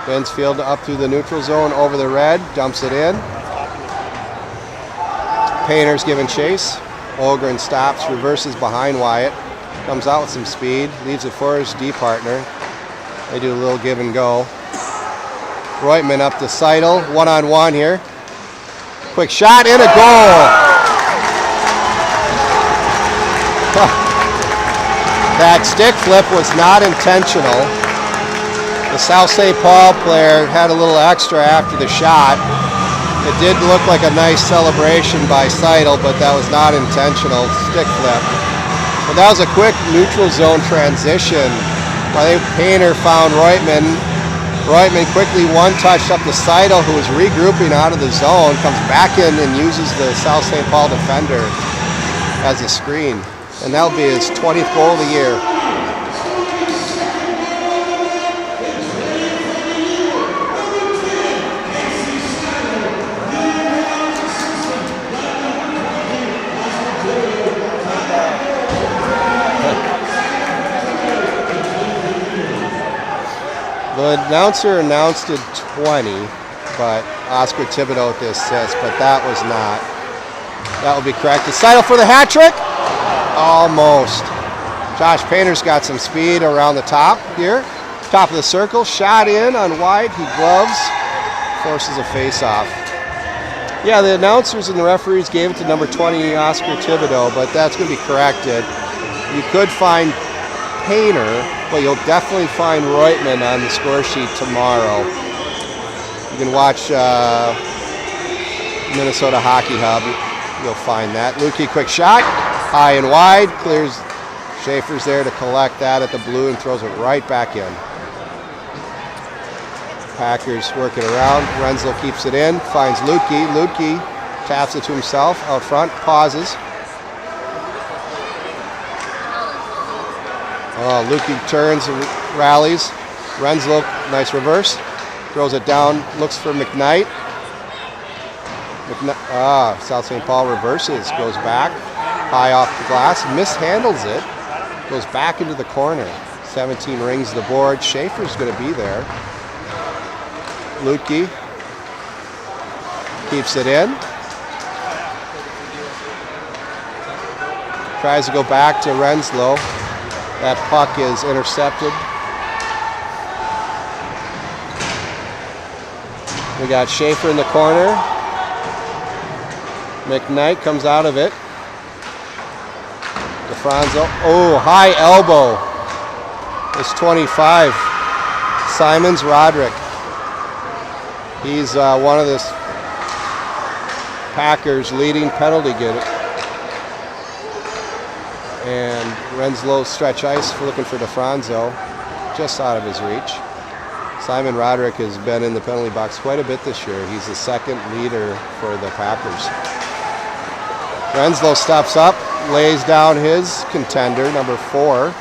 Binsfield up through the neutral zone over the red. Dumps it in. Painter's giving chase. Ogren stops, reverses behind Wyatt. Comes out with some speed. Leaves it for his D partner. They do a little give and go. Reutemann up to Seidel. One-on-one here. Quick shot and a goal. That stick flip was not intentional. The South St. Paul player had a little extra after the shot. It did look like a nice celebration by Seidel, but that was not intentional. Stick flip. But that was a quick neutral zone transition. I think Painter found Reutemann. Reutemann quickly one-touched up to Seidel, who was regrouping out of the zone, comes back in and uses the South St. Paul defender as a screen. And that'll be his 20th goal of the year. The announcer announced it 20, but Oscar Thibodeau with the assist, but that was not. That will be corrected. Seidel for the hat trick? Almost. Josh Painter's got some speed around the top here. Top of the circle, shot in on wide, he gloves, forces a face-off. Yeah, the announcers and the referees gave it to number 20, Oscar Thibodeau, but that's going to be corrected. You could find Painter, but you'll definitely find Reutemann on the score sheet tomorrow. You can watch Minnesota Hockey Hub. You'll find that. Lukey, quick shot, high and wide, clears. Schaefer's there to collect that at the blue and throws it right back in. Packers working around. Renslow keeps it in, finds Lukey. Lukey taps it to himself out front, pauses. Lukey turns and rallies. Renslow, nice reverse. Throws it down, looks for McKnight. South St. Paul reverses, goes back, high off the glass, mishandles it, goes back into the corner. 17 rings the board. Schaefer's going to be there. Lukey keeps it in. Tries to go back to Renslow. That puck is intercepted. We got Schaefer in the corner. McKnight comes out of it. DeFranco. Oh, high elbow. It's 25. Simons Roderick. He's one of the Packers' leading penalty getter. And Renslow stretch ice looking for DeFranco, just out of his reach. Simon Roderick has been in the penalty box quite a bit this year. He's the second leader for the Packers. Renslow steps up, lays down his contender, number 4.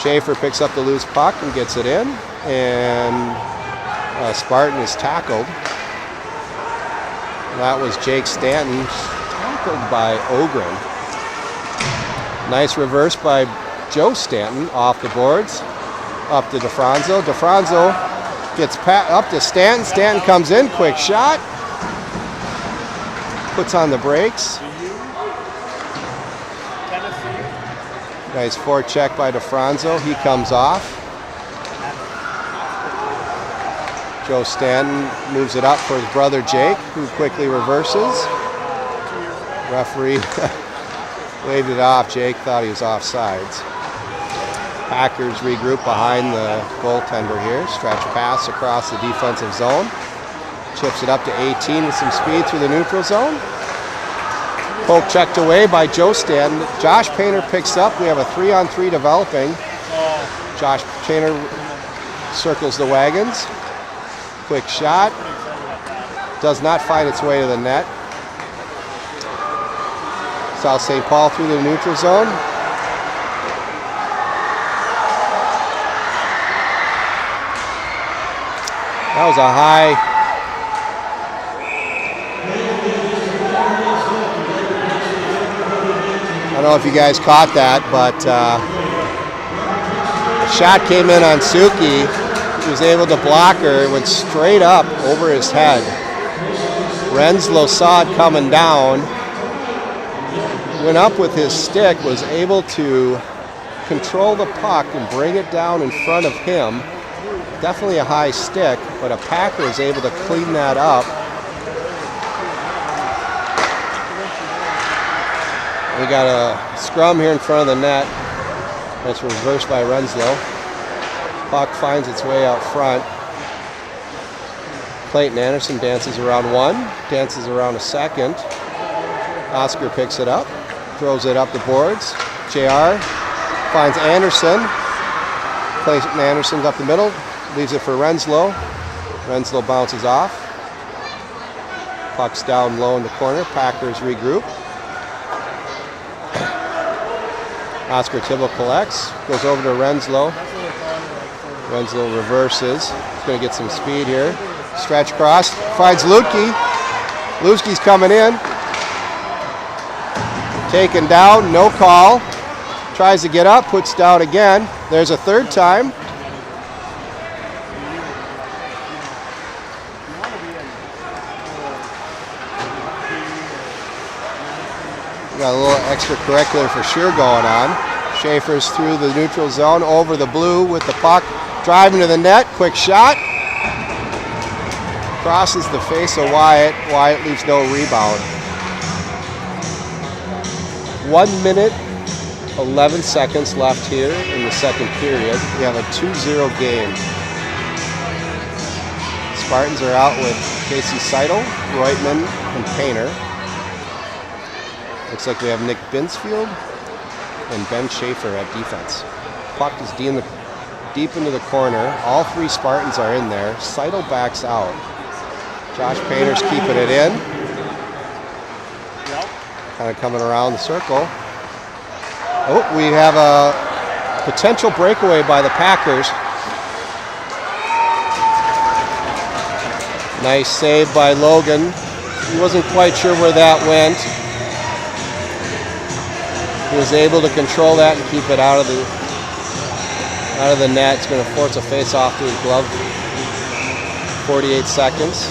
Schaefer picks up the loose puck and gets it in, and Spartan is tackled. That was Jake Stanton, tackled by Ogren. Nice reverse by Joe Stanton off the boards. Up to DeFranco. DeFranco gets up to Stanton. Stanton comes in, quick shot. Puts on the brakes. Nice forecheck by DeFranco. He comes off. Joe Stanton moves it up for his brother Jake, who quickly reverses. Referee waved it off. Jake thought he was offsides. Packers regroup behind the goaltender here. Stretch pass across the defensive zone. Chips it up to 18 with some speed through the neutral zone. Poke checked away by Joe Stanton. Josh Painter picks up. We have a 3-on-3 developing. Josh Painter circles the wagons. Quick shot. Does not find its way to the net. South St. Paul through the neutral zone. That was a high. I don't know if you guys caught that, but the shot came in on Suki. He was able to block her. It went straight up over his head. Renslow saw it coming down. Went up with his stick, was able to control the puck and bring it down in front of him. Definitely a high stick, but a Packer is able to clean that up. We got a scrum here in front of the net. That's reversed by Renslow. Puck finds its way out front. Clayton Anderson dances around one, dances around a second. Oscar picks it up, throws it up the boards. JR finds Anderson. Clayton Anderson's up the middle, leaves it for Renslow. Renslow bounces off. Puck's down low in the corner. Packers regroup. Oscar Tibble collects, goes over to Renslow. Renslow reverses. He's going to get some speed here. Stretch cross, finds Lutke. Lutke's coming in. Taken down, no call. Tries to get up, puts down again. There's a third time. Got a little extracurricular for sure going on. Schaefer's through the neutral zone, over the blue with the puck. Driving to the net, quick shot. Crosses the face of Wyatt. Wyatt leaves no rebound. 1 minute, 11 seconds left here in the second period. We have a 2-0 game. Spartans are out with Casey Seidel, Reutman, and Painter. Looks like we have Nick Binsfield and Ben Schaefer at defense. Puck is deep into the corner. All three Spartans are in there. Seidel backs out. Josh Painter's keeping it in. Kind of coming around the circle. Oh, we have a potential breakaway by the Packers. Nice save by Logan. He wasn't quite sure where that went. He was able to control that and keep it out of the net. It's going to force a face-off to his glove. 48 seconds.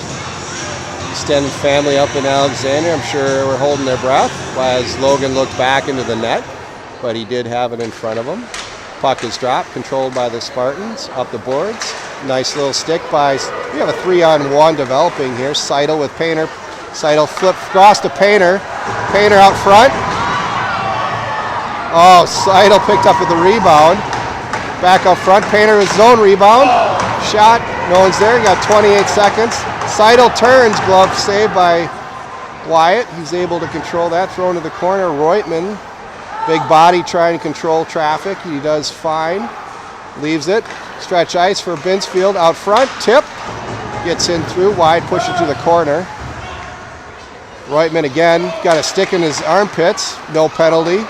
Extended family up in Alexander. I'm sure we're holding their breath as Logan looked back into the net, but he did have it in front of him. Puck is dropped, controlled by the Spartans. Up the boards. Nice little stick by. We have a 3-on-1 developing here. Seidel with Painter. Seidel flipped across to Painter. Painter out front. Oh, Seidel picked up with the rebound. Back up front, Painter with his own rebound. Shot, no one's there, got 28 seconds. Seidel turns, glove saved by Wyatt. He's able to control that, thrown to the corner. Reutman, big body trying to control traffic. He does fine. Leaves it. Stretch ice for Binsfield out front. Tip. Gets in through. Wyatt pushes to the corner. Reutman again. Got a stick in his armpits. No penalty.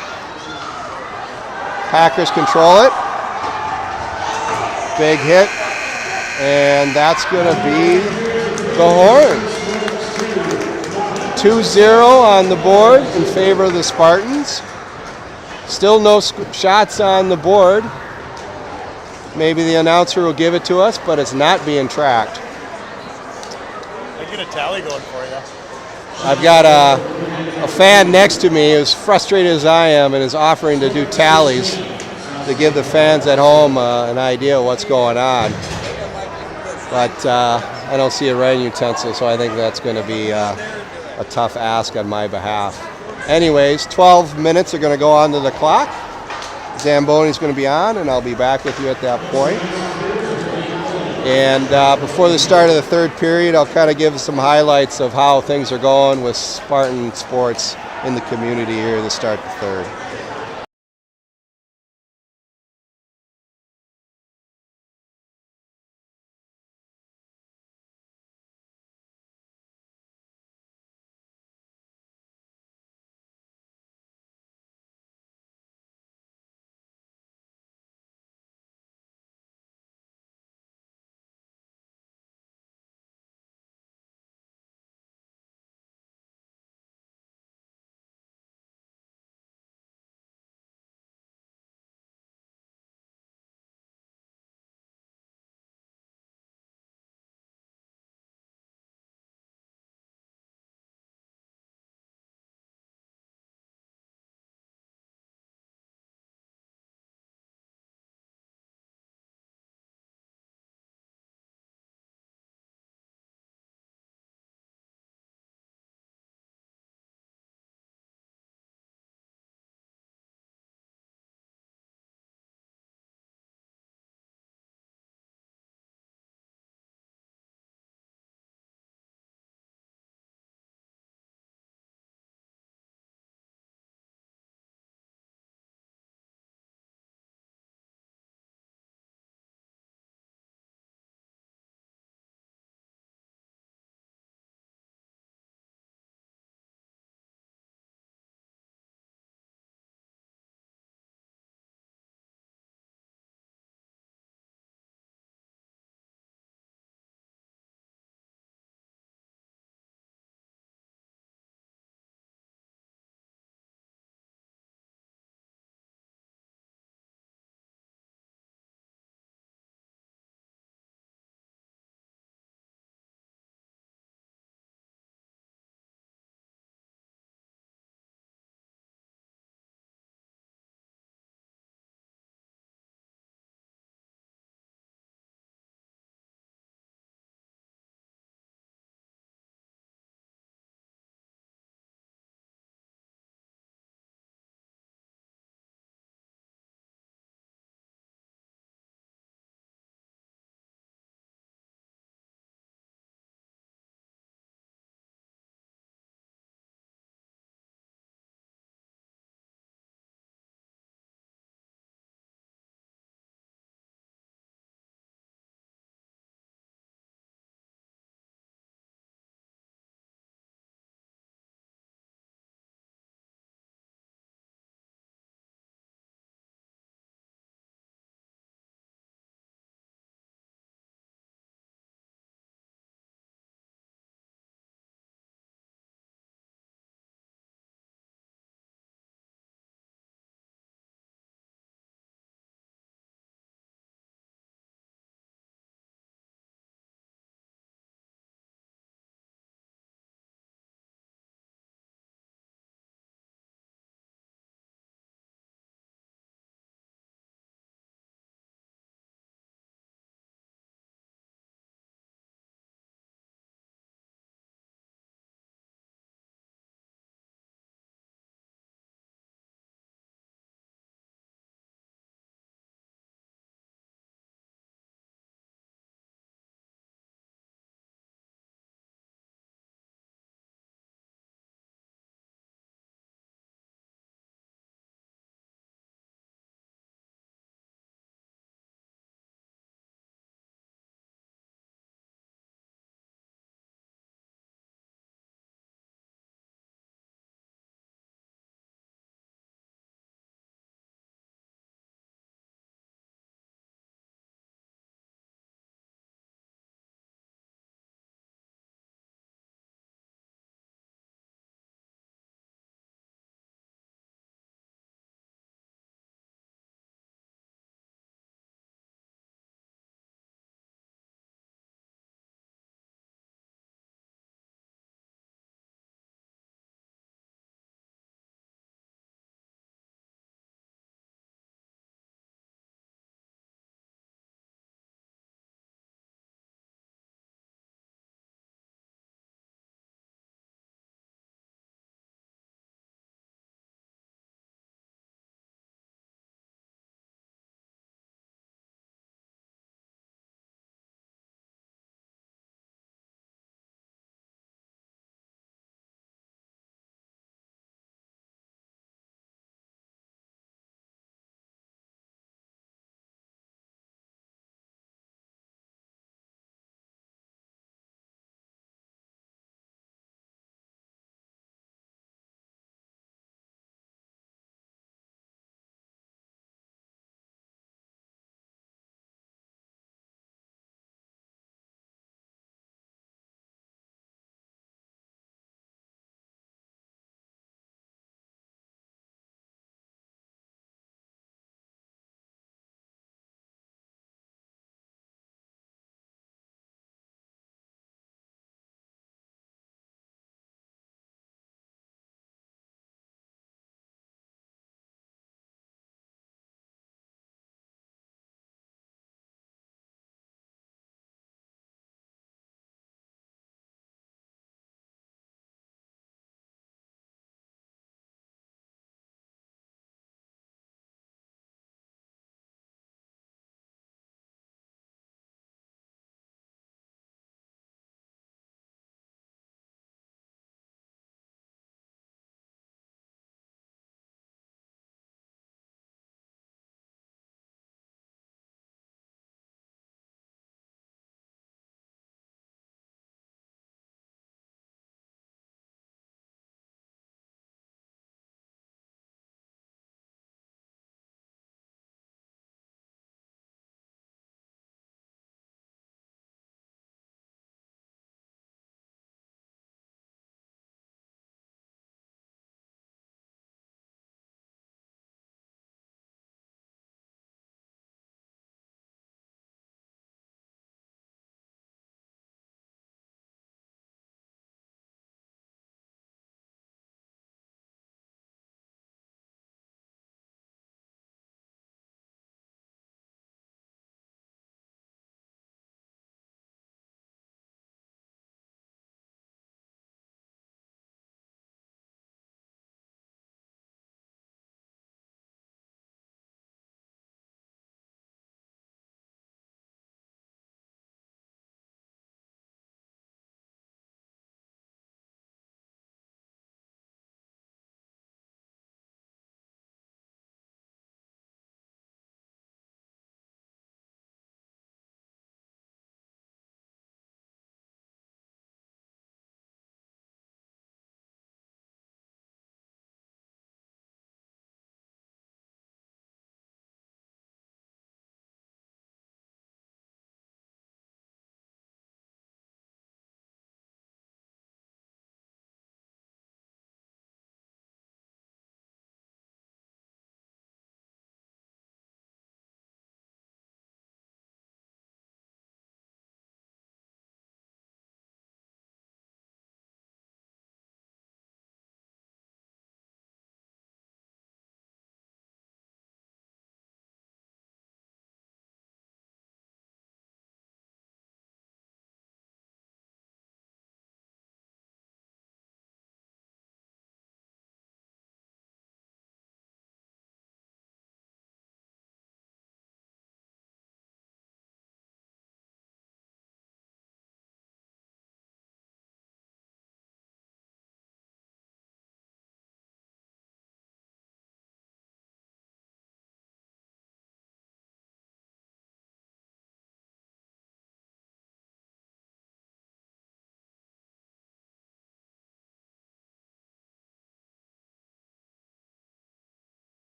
Packers control it. Big hit. And that's going to be the horn. 2-0 on the board in favor of the Spartans. Still no shots on the board. Maybe the announcer will give it to us, but it's not being tracked. I get a tally going for you. I've got a fan next to me who's frustrated as I am and is offering to do tallies to give the fans at home an idea of what's going on. But I don't see a writing utensil, so I think that's going to be a tough ask on my behalf. Anyways, 12 minutes are going to go onto the clock. Zamboni's going to be on, and I'll be back with you at that point. And before the start of the third period, I'll kind of give some highlights of how things are going with Spartan sports in the community here to start the third.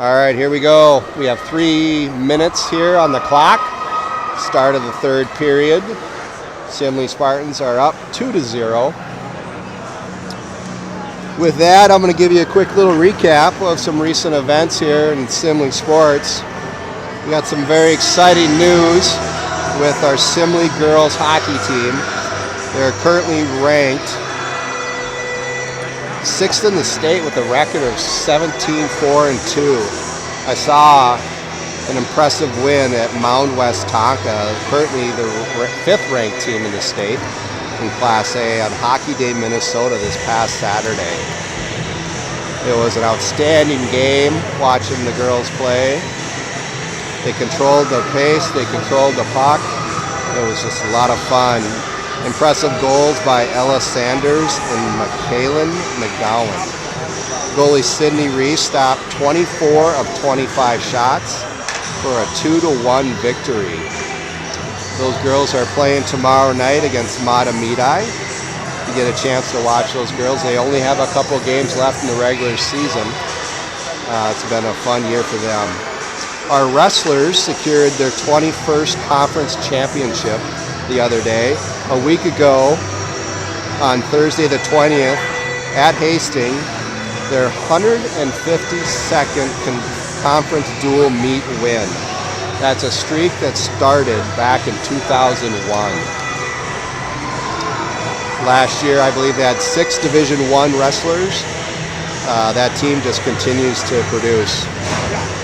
All right, here we go. We have 3 minutes here on the clock. Start of the third period. Simley Spartans are up 2-0. With that, I'm going to give you a quick little recap of some recent events here in Simley sports. We got some very exciting news with our Simley girls hockey team. They're currently ranked 6th in the state with a record of 17-4-2. I saw an impressive win at Mound West Tonka, currently the 5th ranked team in the state in Class A on Hockey Day, Minnesota this past Saturday. It was an outstanding game watching the girls play. They controlled the pace, they controlled the puck. It was just a lot of fun. Impressive goals by Ella Sanders and McKaylin McGowan. Goalie Sydney Reese stopped 24 of 25 shots for a 2-1 victory. Those girls are playing tomorrow night against Matamidi. You get a chance to watch those girls. They only have a couple games left in the regular season. It's been a fun year for them. Our wrestlers secured their 21st conference championship the other day. A week ago, on Thursday the 20th, at Hastings, their 152nd conference dual meet win. That's a streak that started back in 2001. Last year, I believe they had 6 Division I wrestlers. That team just continues to produce.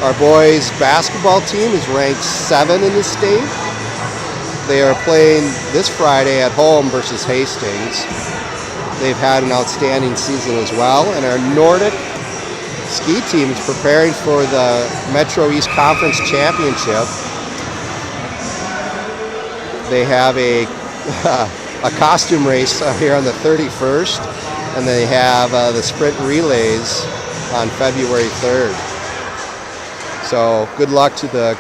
Our boys basketball team is ranked 7 in the state. They are playing this Friday at home versus Hastings. They've had an outstanding season as well. And our Nordic ski team is preparing for the Metro East Conference Championship. They have a costume race here on the 31st, and they have the sprint relays on February 3rd. So good luck to the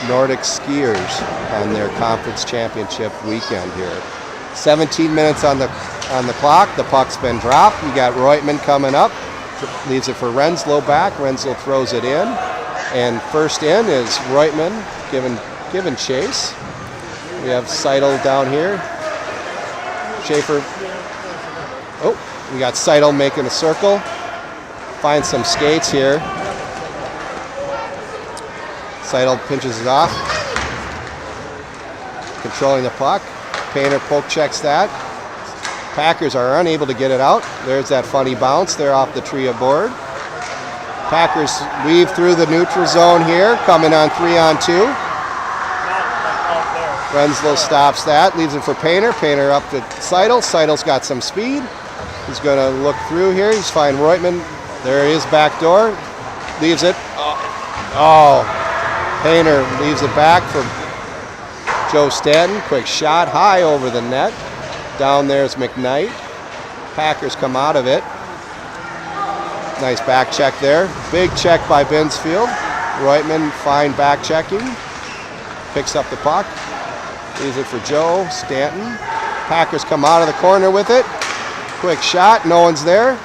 Nordic skiers on their conference championship weekend here. 17 minutes on the clock. The puck's been dropped. You got Reutemann coming up. Leaves it for Renslow back. Renslow throws it in. And first in is Reutemann giving chase. We have Seidel down here. Schaefer. Oh, we got Seidel making a circle. Finds some skates here. Seidel pinches it off. Controlling the puck. Painter poke checks that. Packers are unable to get it out. There's that funny bounce. They're off the tree aboard. Packers weave through the neutral zone here, coming on 3-on-2. Renslow stops that, leaves it for Painter. Painter up to Seidel. Seidel's got some speed. He's going to look through here. He's finding Reutemann. There he is, back door. Leaves it. Oh. Painter leaves it back for Joe Stanton. Quick shot high over the net. Down there's McKnight. Packers come out of it. Nice back check there. Big check by Binsfield. Reutemann, fine back checking. Picks up the puck. Leaves it for Joe Stanton. Packers come out of the corner with it. Quick shot. No one's there.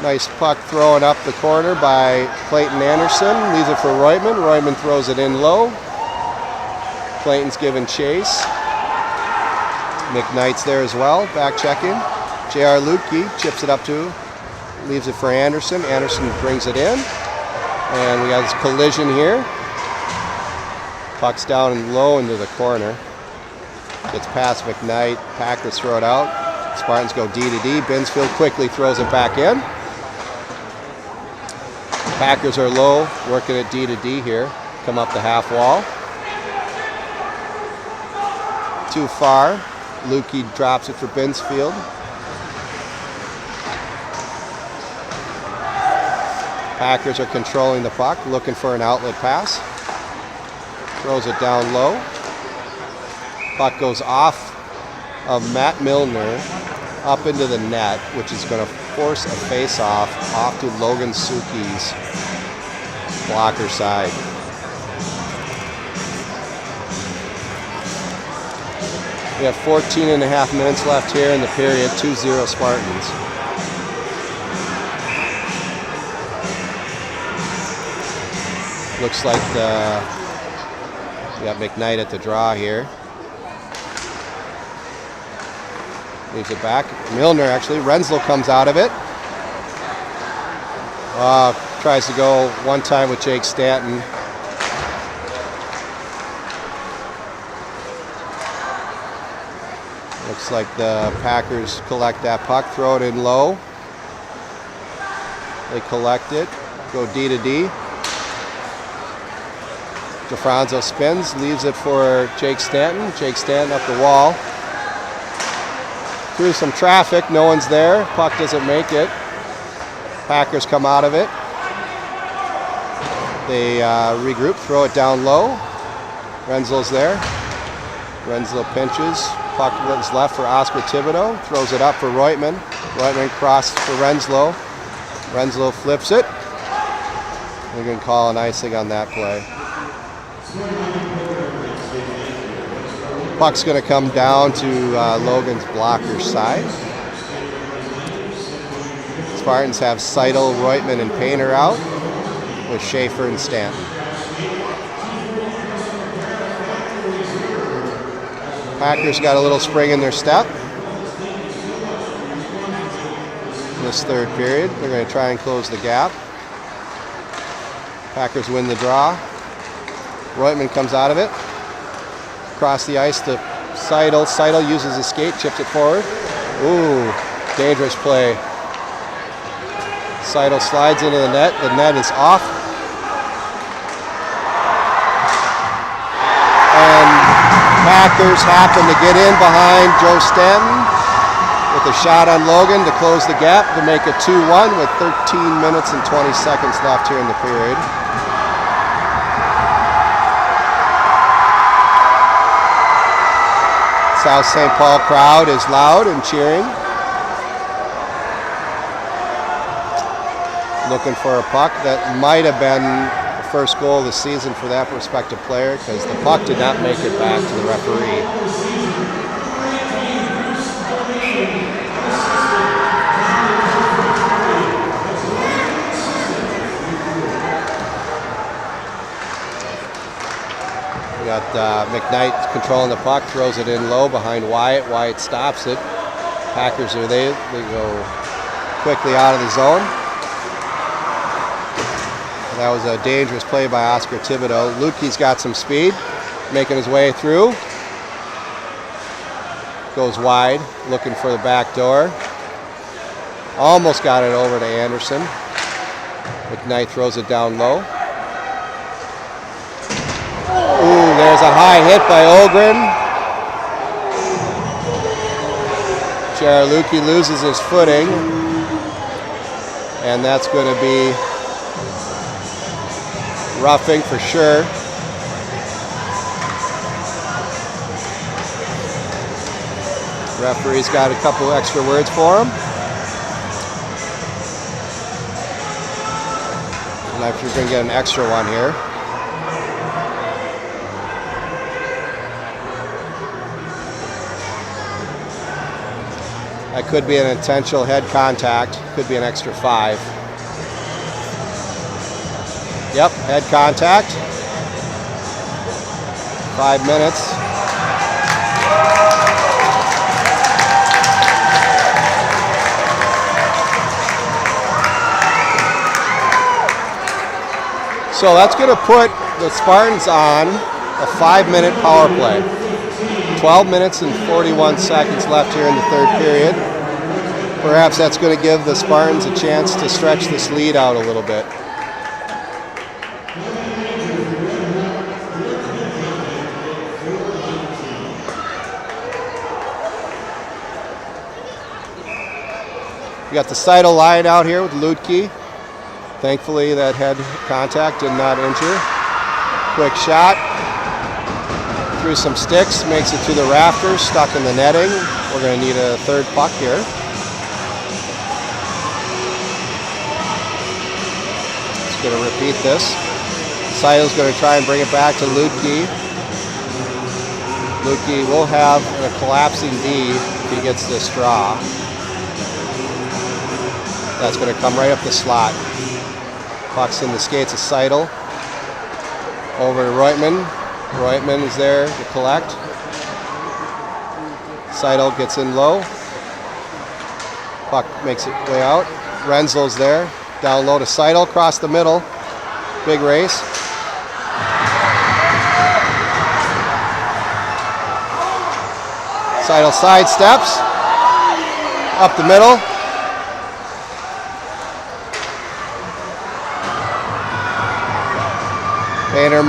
Nice puck thrown up the corner by Clayton Anderson. Leaves it for Reutemann. Reutemann throws it in low. Clayton's giving chase. McKnight's there as well, back checking. J.R. Lutke chips it up to, leaves it for Anderson. Anderson brings it in. And we got this collision here. Puck's down and low into the corner. Gets past McKnight. Packers throw it out. Spartans go D to D. Binsfield quickly throws it back in. Packers are low, working at D to D here. Come up the half wall. Too far. Lukey drops it for Binsfield. Packers are controlling the puck, looking for an outlet pass. Throws it down low. Puck goes off of Matt Milner up into the net, which is going to force a face-off off to Logan Suki's blocker side. We have 14 and a half minutes left here in the period, 2-0 Spartans. Looks like we got McKnight at the draw here. Leaves it back. Milner actually. Renslow comes out of it. Tries to go one time with Jake Stanton. Looks like the Packers collect that puck, throw it in low. They collect it, go D to D. DeFranco spins, leaves it for Jake Stanton. Jake Stanton up the wall. Through some traffic, no one's there. Puck doesn't make it. Packers come out of it. They regroup, throw it down low. Renslow's there. Renslow pinches. Puck is left for Oscar Thibodeau. Throws it up for Reutman. Reutman crosses for Renslow. Renslow flips it. We're going to call an icing on that play. Puck's going to come down to Logan's blocker side. Spartans have Seidel, Reutman, and Painter out with Schaefer and Stanton. Packers got a little spring in their step in this third period. They're going to try and close the gap. Packers win the draw. Reutman comes out of it. Across the ice to Seidel. Seidel uses his skate, chips it forward. Ooh, dangerous play. Seidel slides into the net. The net is off. And Packers happen to get in behind Joe Stanton with a shot on Logan to close the gap to make it 2-1 with 13 minutes and 20 seconds left here in the period. South St. Paul crowd is loud and cheering. Looking for a puck that might have been the first goal of the season for that prospective player because the puck did not make it back to the referee. We got McKnight controlling the puck, throws it in low behind Wyatt. Wyatt stops it. Packers are there. They go quickly out of the zone. That was a dangerous play by Oscar Thibodeau. Lutke's got some speed, making his way through. Goes wide, looking for the back door. Almost got it over to Anderson. McKnight throws it down low. Ooh, there's a high hit by Ogren. Jared Lutke loses his footing. And that's going to be roughing for sure. Referee's got a couple extra words for him. And I think we're going to get an extra one here. That could be an intentional head contact. Could be an extra 5. Yep, head contact. 5 minutes. So that's going to put the Spartans on a 5-minute power play. 12 minutes and 41 seconds left here in the third period. Perhaps that's going to give the Spartans a chance to stretch this lead out a little bit. We got the Seidel line out here with Lutke. Thankfully, that head contact did not injure. Quick shot. Through some sticks, makes it to the rafters, stuck in the netting. We're going to need a third puck here. Just going to repeat this. Seidel's going to try and bring it back to Lutke. Lutke will have a collapsing D if he gets this draw. That's going to come right up the slot. Puck's in the skates of Seidel. Over to Reutman. Reutman is there to collect. Seidel gets in low. Puck makes it way out. Renslow's there. Down low to Seidel. Across the middle. Big race. Seidel sidesteps. Up the middle. Painter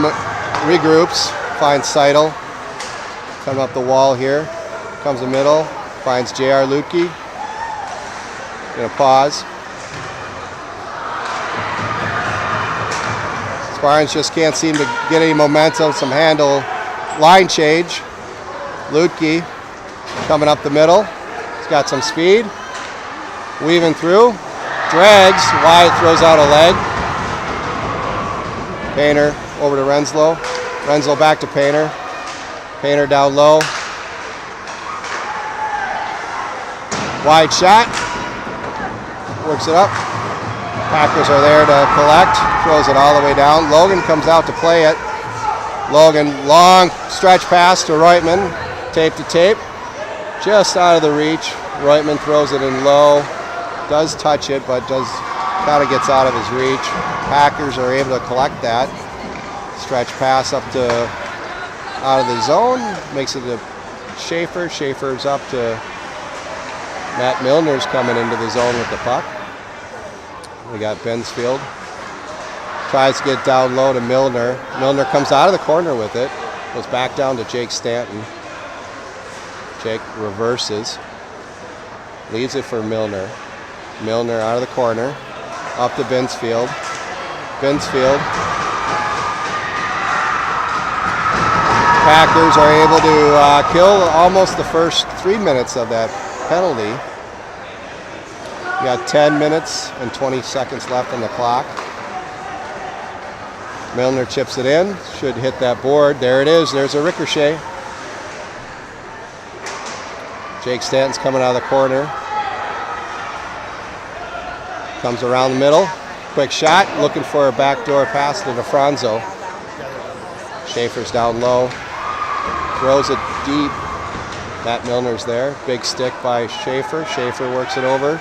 regroups. Finds Seidel. Coming up the wall here. Comes the middle. Finds J.R. Lutke. Gonna pause. Spartans just can't seem to get any momentum. Some handle. Line change. Lutke coming up the middle. He's got some speed. Weaving through. Drags. Wyatt throws out a leg. Painter over to Renslow. Renslow back to Painter. Painter down low. Wide shot. Works it up. Packers are there to collect. Throws it all the way down. Logan comes out to play it. Logan, long stretch pass to Reutman. Tape to tape. Just out of the reach. Reutman throws it in low. Does touch it, but kind of gets out of his reach. Packers are able to collect that. Stretch pass up to out of the zone. Makes it to Schaefer. Schaefer's up to Matt Milner's coming into the zone with the puck. We got Bensfield. Tries to get down low to Milner. Milner comes out of the corner with it. Goes back down to Jake Stanton. Jake reverses. Leaves it for Milner. Milner out of the corner. Up to Bensfield. Bensfield. Packers are able to kill almost the first 3 minutes of that penalty. We got 10 minutes and 20 seconds left on the clock. Milner chips it in. Should hit that board. There it is. There's a ricochet. Jake Stanton's coming out of the corner. Comes around the middle. Quick shot. Looking for a backdoor pass to DeFranzo. Schaefer's down low. Throws it deep. Matt Milner's there. Big stick by Schaefer. Schaefer works it over.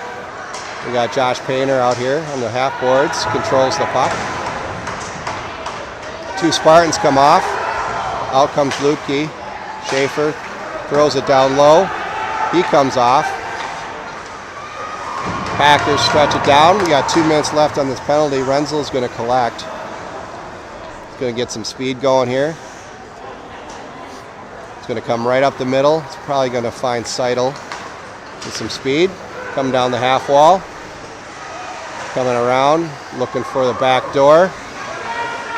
We got Josh Painter out here on the half boards. Controls the puck. Two Spartans come off. Out comes Lutke. Schaefer throws it down low. He comes off. Packers stretch it down. We got 2 minutes left on this penalty. Renzel's going to collect. He's going to get some speed going here. It's going to come right up the middle. It's probably going to find Seidel with some speed. Come down the half wall. Coming around, looking for the back door.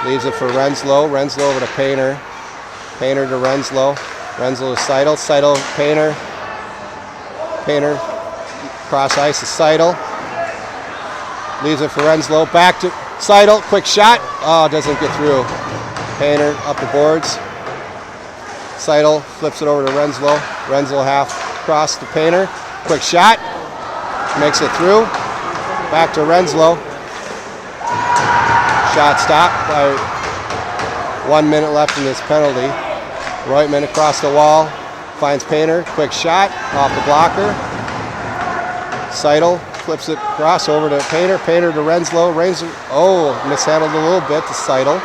Leaves it for Renslow. Renslow over to Painter. Painter to Renslow. Renslow to Seidel. Seidel, Painter. Painter, cross ice to Seidel. Leaves it for Renslow. Back to Seidel. Quick shot. Oh, doesn't get through. Painter up the boards. Seidel flips it over to Renslow. Renslow half cross to Painter. Quick shot. Makes it through. Back to Renslow. Shot stopped by 1 minute left in this penalty. Reutman across the wall. Finds Painter. Quick shot. Off the blocker. Seidel flips it across over to Painter. Painter to Renslow. Mishandled a little bit to Seidel.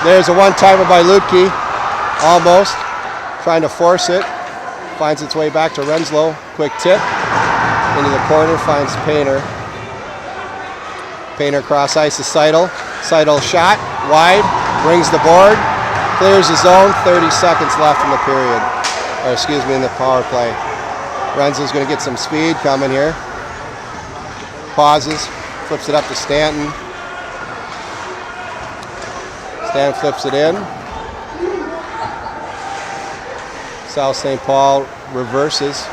There's a one-timer by Lutke. Almost. Trying to force it. Finds its way back to Renslow. Quick tip. Into the corner. Finds Painter. Painter cross ice to Seidel. Seidel shot. Wide. Brings the board. Clears the zone. 30 seconds left in the period. In the power play. Renslow's going to get some speed coming here. Pauses. Flips it up to Stanton. Stanton flips it in. South St. Paul reverses.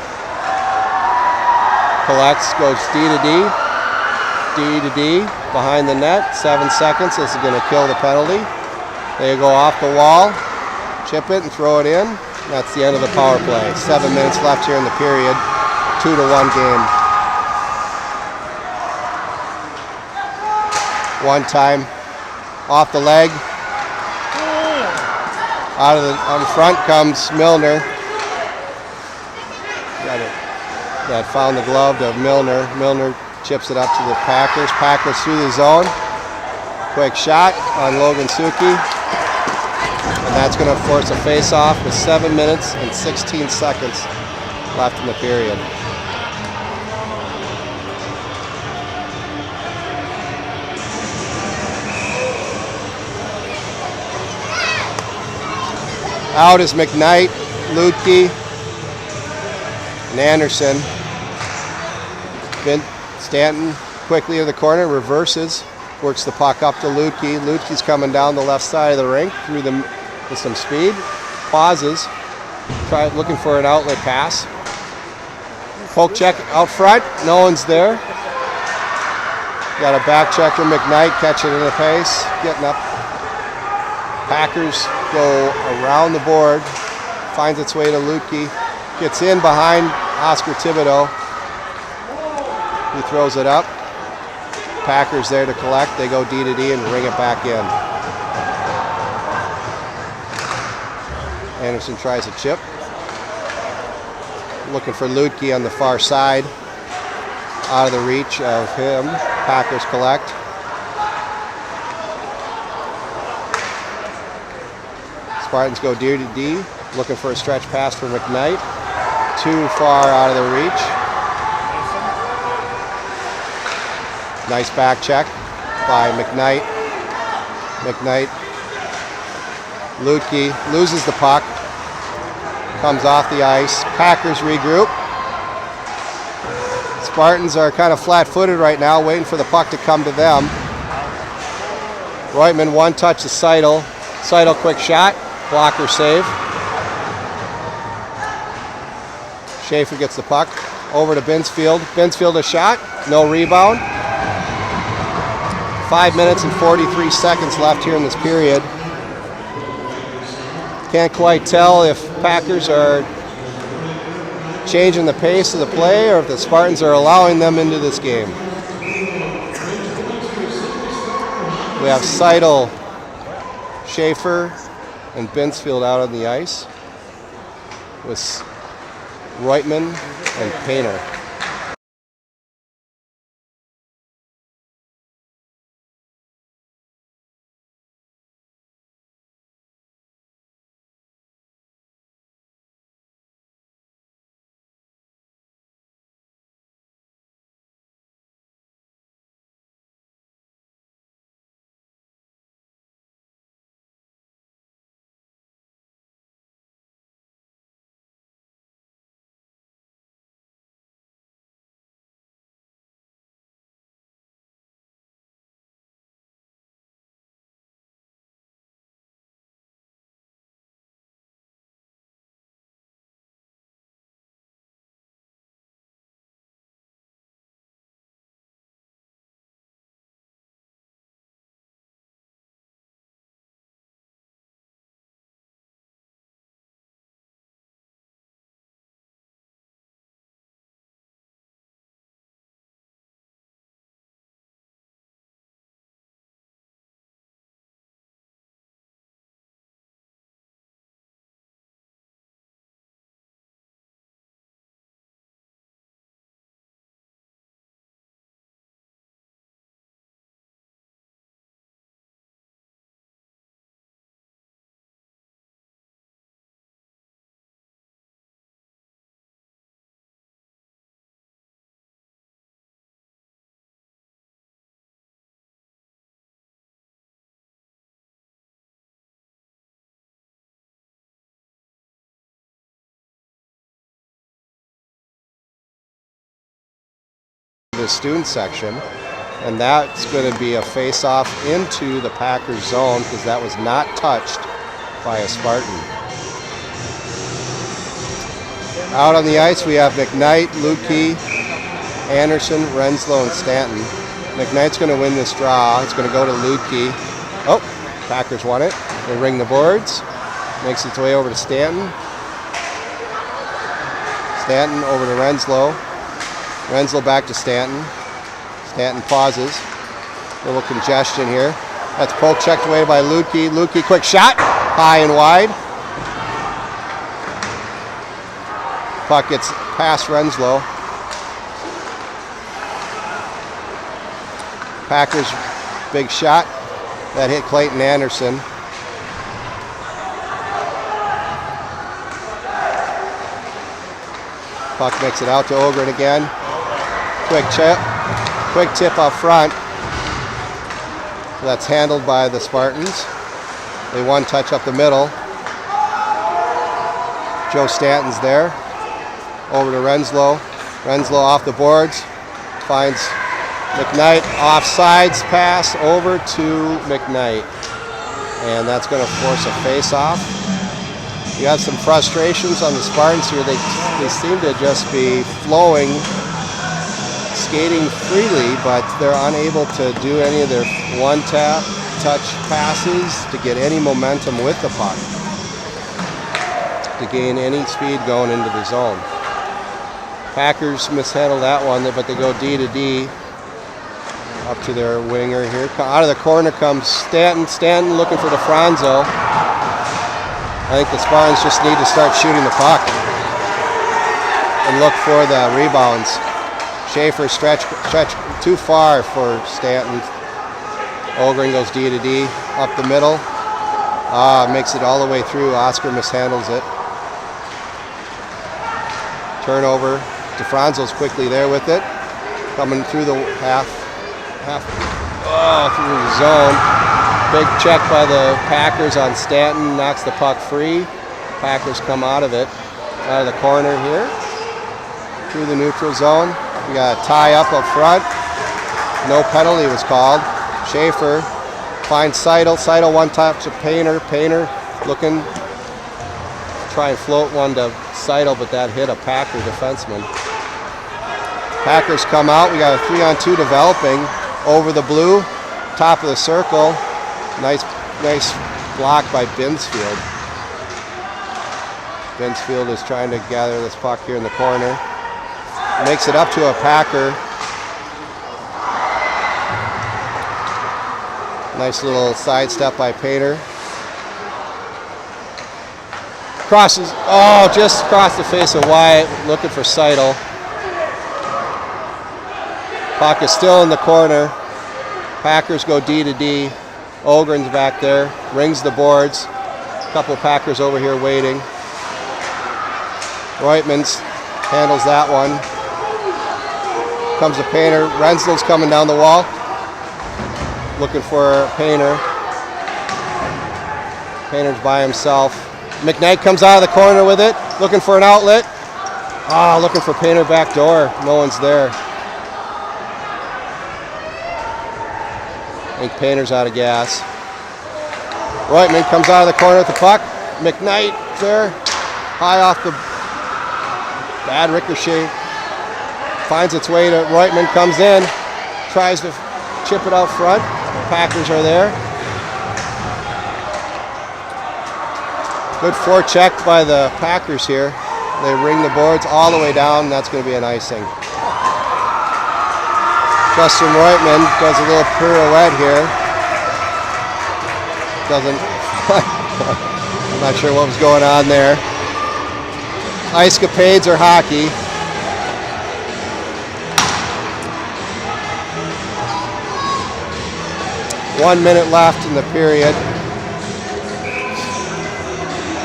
Collects, goes D to D. D to D. Behind the net. 7 seconds. This is going to kill the penalty. They go off the wall. Chip it and throw it in. That's the end of the power play. 7 minutes left here in the period. 2-1 game. One time off the leg. On the front comes Milner. Got it. That found the glove to Milner. Milner chips it up to the Packers. Packers through the zone. Quick shot on Logan Suki. And that's going to force a face-off with 7 minutes and 16 seconds left in the period. Out is McKnight, Lutke, and Anderson. Stanton quickly to the corner, reverses, works the puck up to Lutke. Lutke's coming down the left side of the rink with some speed. Pauses, looking for an outlet pass. Poke check out front, no one's there. Got a back checker, McKnight catching in the pace, getting up. Packers go around the board, finds its way to Lutke, gets in behind Oscar Thibodeau. He throws it up. Packers there to collect. They go D to D and ring it back in. Anderson tries a chip. Looking for Lutke on the far side. Out of the reach of him. Packers collect. Spartans go D to D. Looking for a stretch pass for McKnight. Too far out of the reach. Nice back check by McKnight. McKnight. Lutke loses the puck. Comes off the ice. Packers regroup. Spartans are kind of flat-footed right now, waiting for the puck to come to them. Reutemann one touch to Seidel. Seidel quick shot. Blocker save. Schaefer gets the puck. Over to Binsfield. Binsfield a shot. No rebound. 5 minutes and 43 seconds left here in this period. Can't quite tell if Packers are changing the pace of the play or if the Spartans are allowing them into this game. We have Seidel, Schaefer, and Binsfield out on the ice with Reutemann and Painter. The student section, and that's going to be a face-off into the Packers zone because that was not touched by a Spartan. Out on the ice we have McKnight, Lutke, Anderson, Renslow, and Stanton. McKnight's going to win this draw. It's going to go to Lutke. Oh, Packers won it. They ring the boards. Makes its way over to Stanton. Stanton over to Renslow. Renslow back to Stanton. Stanton pauses. Little congestion here. That's poke checked away by Lutke. Lutke, quick shot, high and wide. Puck gets past Renslow. Packers big shot that hit Clayton Anderson. Puck makes it out to Ogren again. Quick tip up front. That's handled by the Spartans. They one touch up the middle. Joe Stanton's there. Over to Renslow. Renslow off the boards. Finds McKnight. Offsides pass over to McKnight. And that's going to force a face-off. You have some frustrations on the Spartans here. They seem to just be flowing, skating freely, but they're unable to do any of their one-tap, touch passes to get any momentum with the puck, to gain any speed going into the zone. Packers mishandled that one, but they go D to D up to their winger here. Out of the corner comes Stanton. Stanton looking for DeFranzo. I think the Spartans just need to start shooting the puck and look for the rebounds. Schaefer stretch too far for Stanton. Ogren goes D to D up the middle. Makes it all the way through. Oscar mishandles it. Turnover. DeFranzo's quickly there with it. Coming through the through the zone. Big check by the Packers on Stanton. Knocks the puck free. Packers come out of it. Out of the corner here. Through the neutral zone. We got a tie up front. No penalty was called. Schaefer finds Seidel. Seidel one taps to Painter. Painter looking to try and float one to Seidel, but that hit a Packer defenseman. Packers come out. We got a 3-on-2 developing over the blue. Top of the circle. Nice block by Binsfield. Binsfield is trying to gather this puck here in the corner. Makes it up to a Packer. Nice little sidestep by Painter. Crosses, just across the face of Wyatt, looking for Seidel. Puck is still in the corner. Packers go D to D. Ogren's back there, rings the boards. A couple Packers over here waiting. Reutmans handles that one. Comes to Painter. Renslow's coming down the wall. Looking for Painter. Painter's by himself. McKnight comes out of the corner with it. Looking for an outlet. Looking for Painter back door. No one's there. I think Painter's out of gas. Reutman comes out of the corner with the puck. McKnight there. High off the bad ricochet. Finds its way to Reutman, comes in. Tries to chip it out front. Packers are there. Good forecheck by the Packers here. They ring the boards all the way down. That's going to be an icing. Justin Reutman does a little pirouette here. I'm not sure what was going on there. Ice-capades or hockey. One minute left in the period.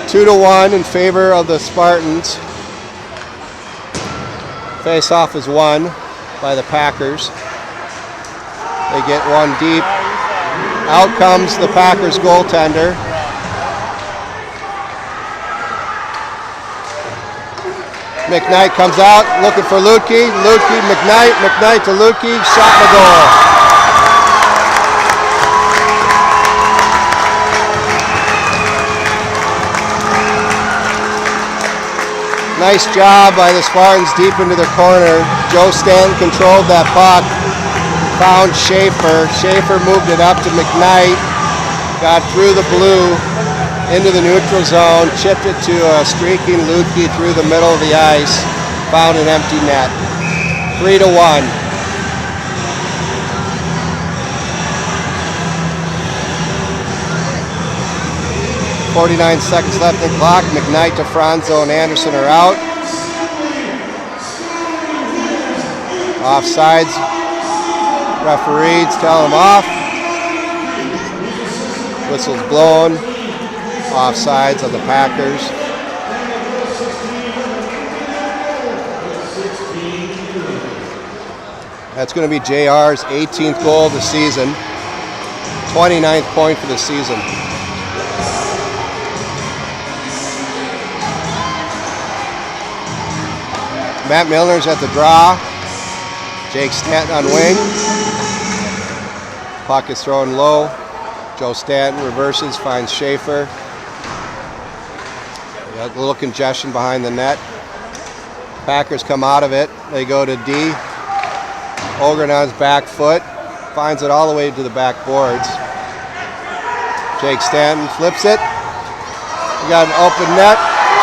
2-1 in favor of the Spartans. Face-off is won by the Packers. They get one deep. Out comes the Packers goaltender. McKnight comes out looking for Lutke. Lutke, McKnight, McKnight to Lutke. Shot in the goal. Nice job by the Spartans deep into their corner. Joe Stanton controlled that puck. Found Schaefer. Schaefer moved it up to McKnight. Got through the blue into the neutral zone. Chipped it to a streaking Lutke through the middle of the ice. Found an empty net. 3-1. 49 seconds left in the clock. McKnight, DeFranzo, and Anderson are out. Offsides. Referees tell them off. Whistle's blown. Offsides of the Packers. That's going to be JR's 18th goal of the season. 29th point for the season. Matt Milner's at the draw. Jake Stanton on wing. Puck is thrown low. Joe Stanton reverses, finds Schaefer. Got a little congestion behind the net. Packers come out of it. They go to D. Ogren on his back foot. Finds it all the way to the back boards. Jake Stanton flips it. We got an open net.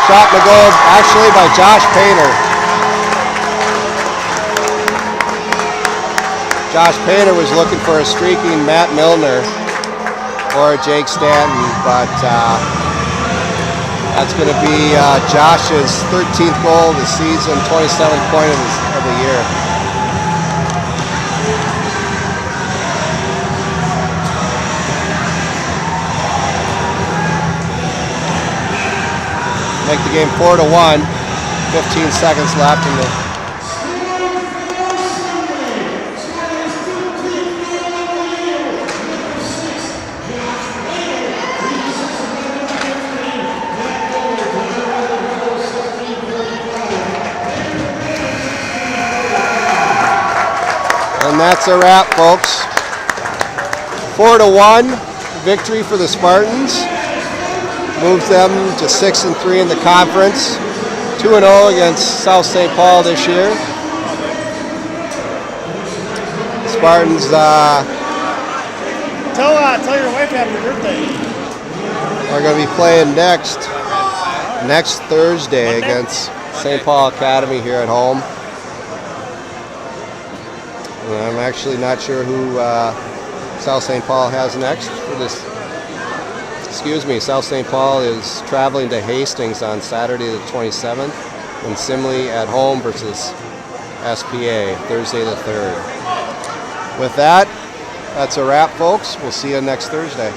Shot in the goal actually by Josh Painter. Josh Painter was looking for a streaking Matt Milner or Jake Stanton, but that's going to be Josh's 13th goal of the season, 27th point of the year. Make the game 4-1. 15 seconds left in the. And that's a wrap, folks. 4-1 victory for the Spartans. Moves them to 6-3 in the conference. 2-0 against South St. Paul this year. Spartans. Tell your wife happy birthday. Are going to be playing next Thursday against St. Paul Academy here at home. And I'm actually not sure who South St. Paul has next for this. Excuse me, South St. Paul is traveling to Hastings on Saturday the 27th, and Simley at home versus SPA Thursday the 3rd. With that, that's a wrap, folks. We'll see you next Thursday.